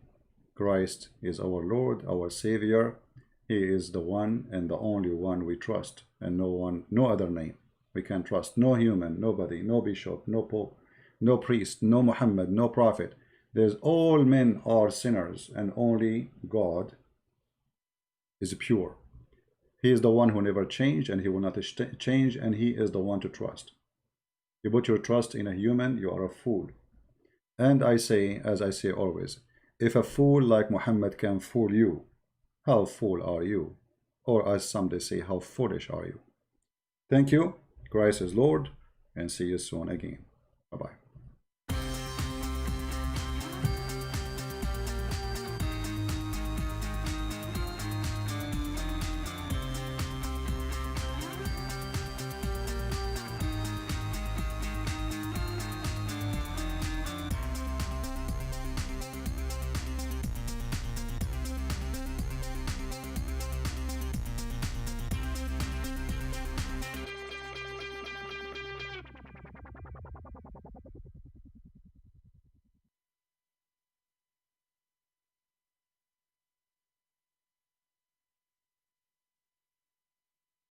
Christ is our Lord, our Savior. He is the one and the only one we trust, and no other name we can trust. No human, nobody, no bishop, no pope, no priest, no Muhammad, no prophet. There's all men are sinners, and only God is pure. He is the one who never changed, and he will not change, and he is the one to trust. You put your trust in a human, you are a fool. And I say, as I say always, if a fool like Muhammad can fool you, how fool are you? Or as some they say, how foolish are you? Thank you. Christ is Lord, and see you soon again. Bye-bye.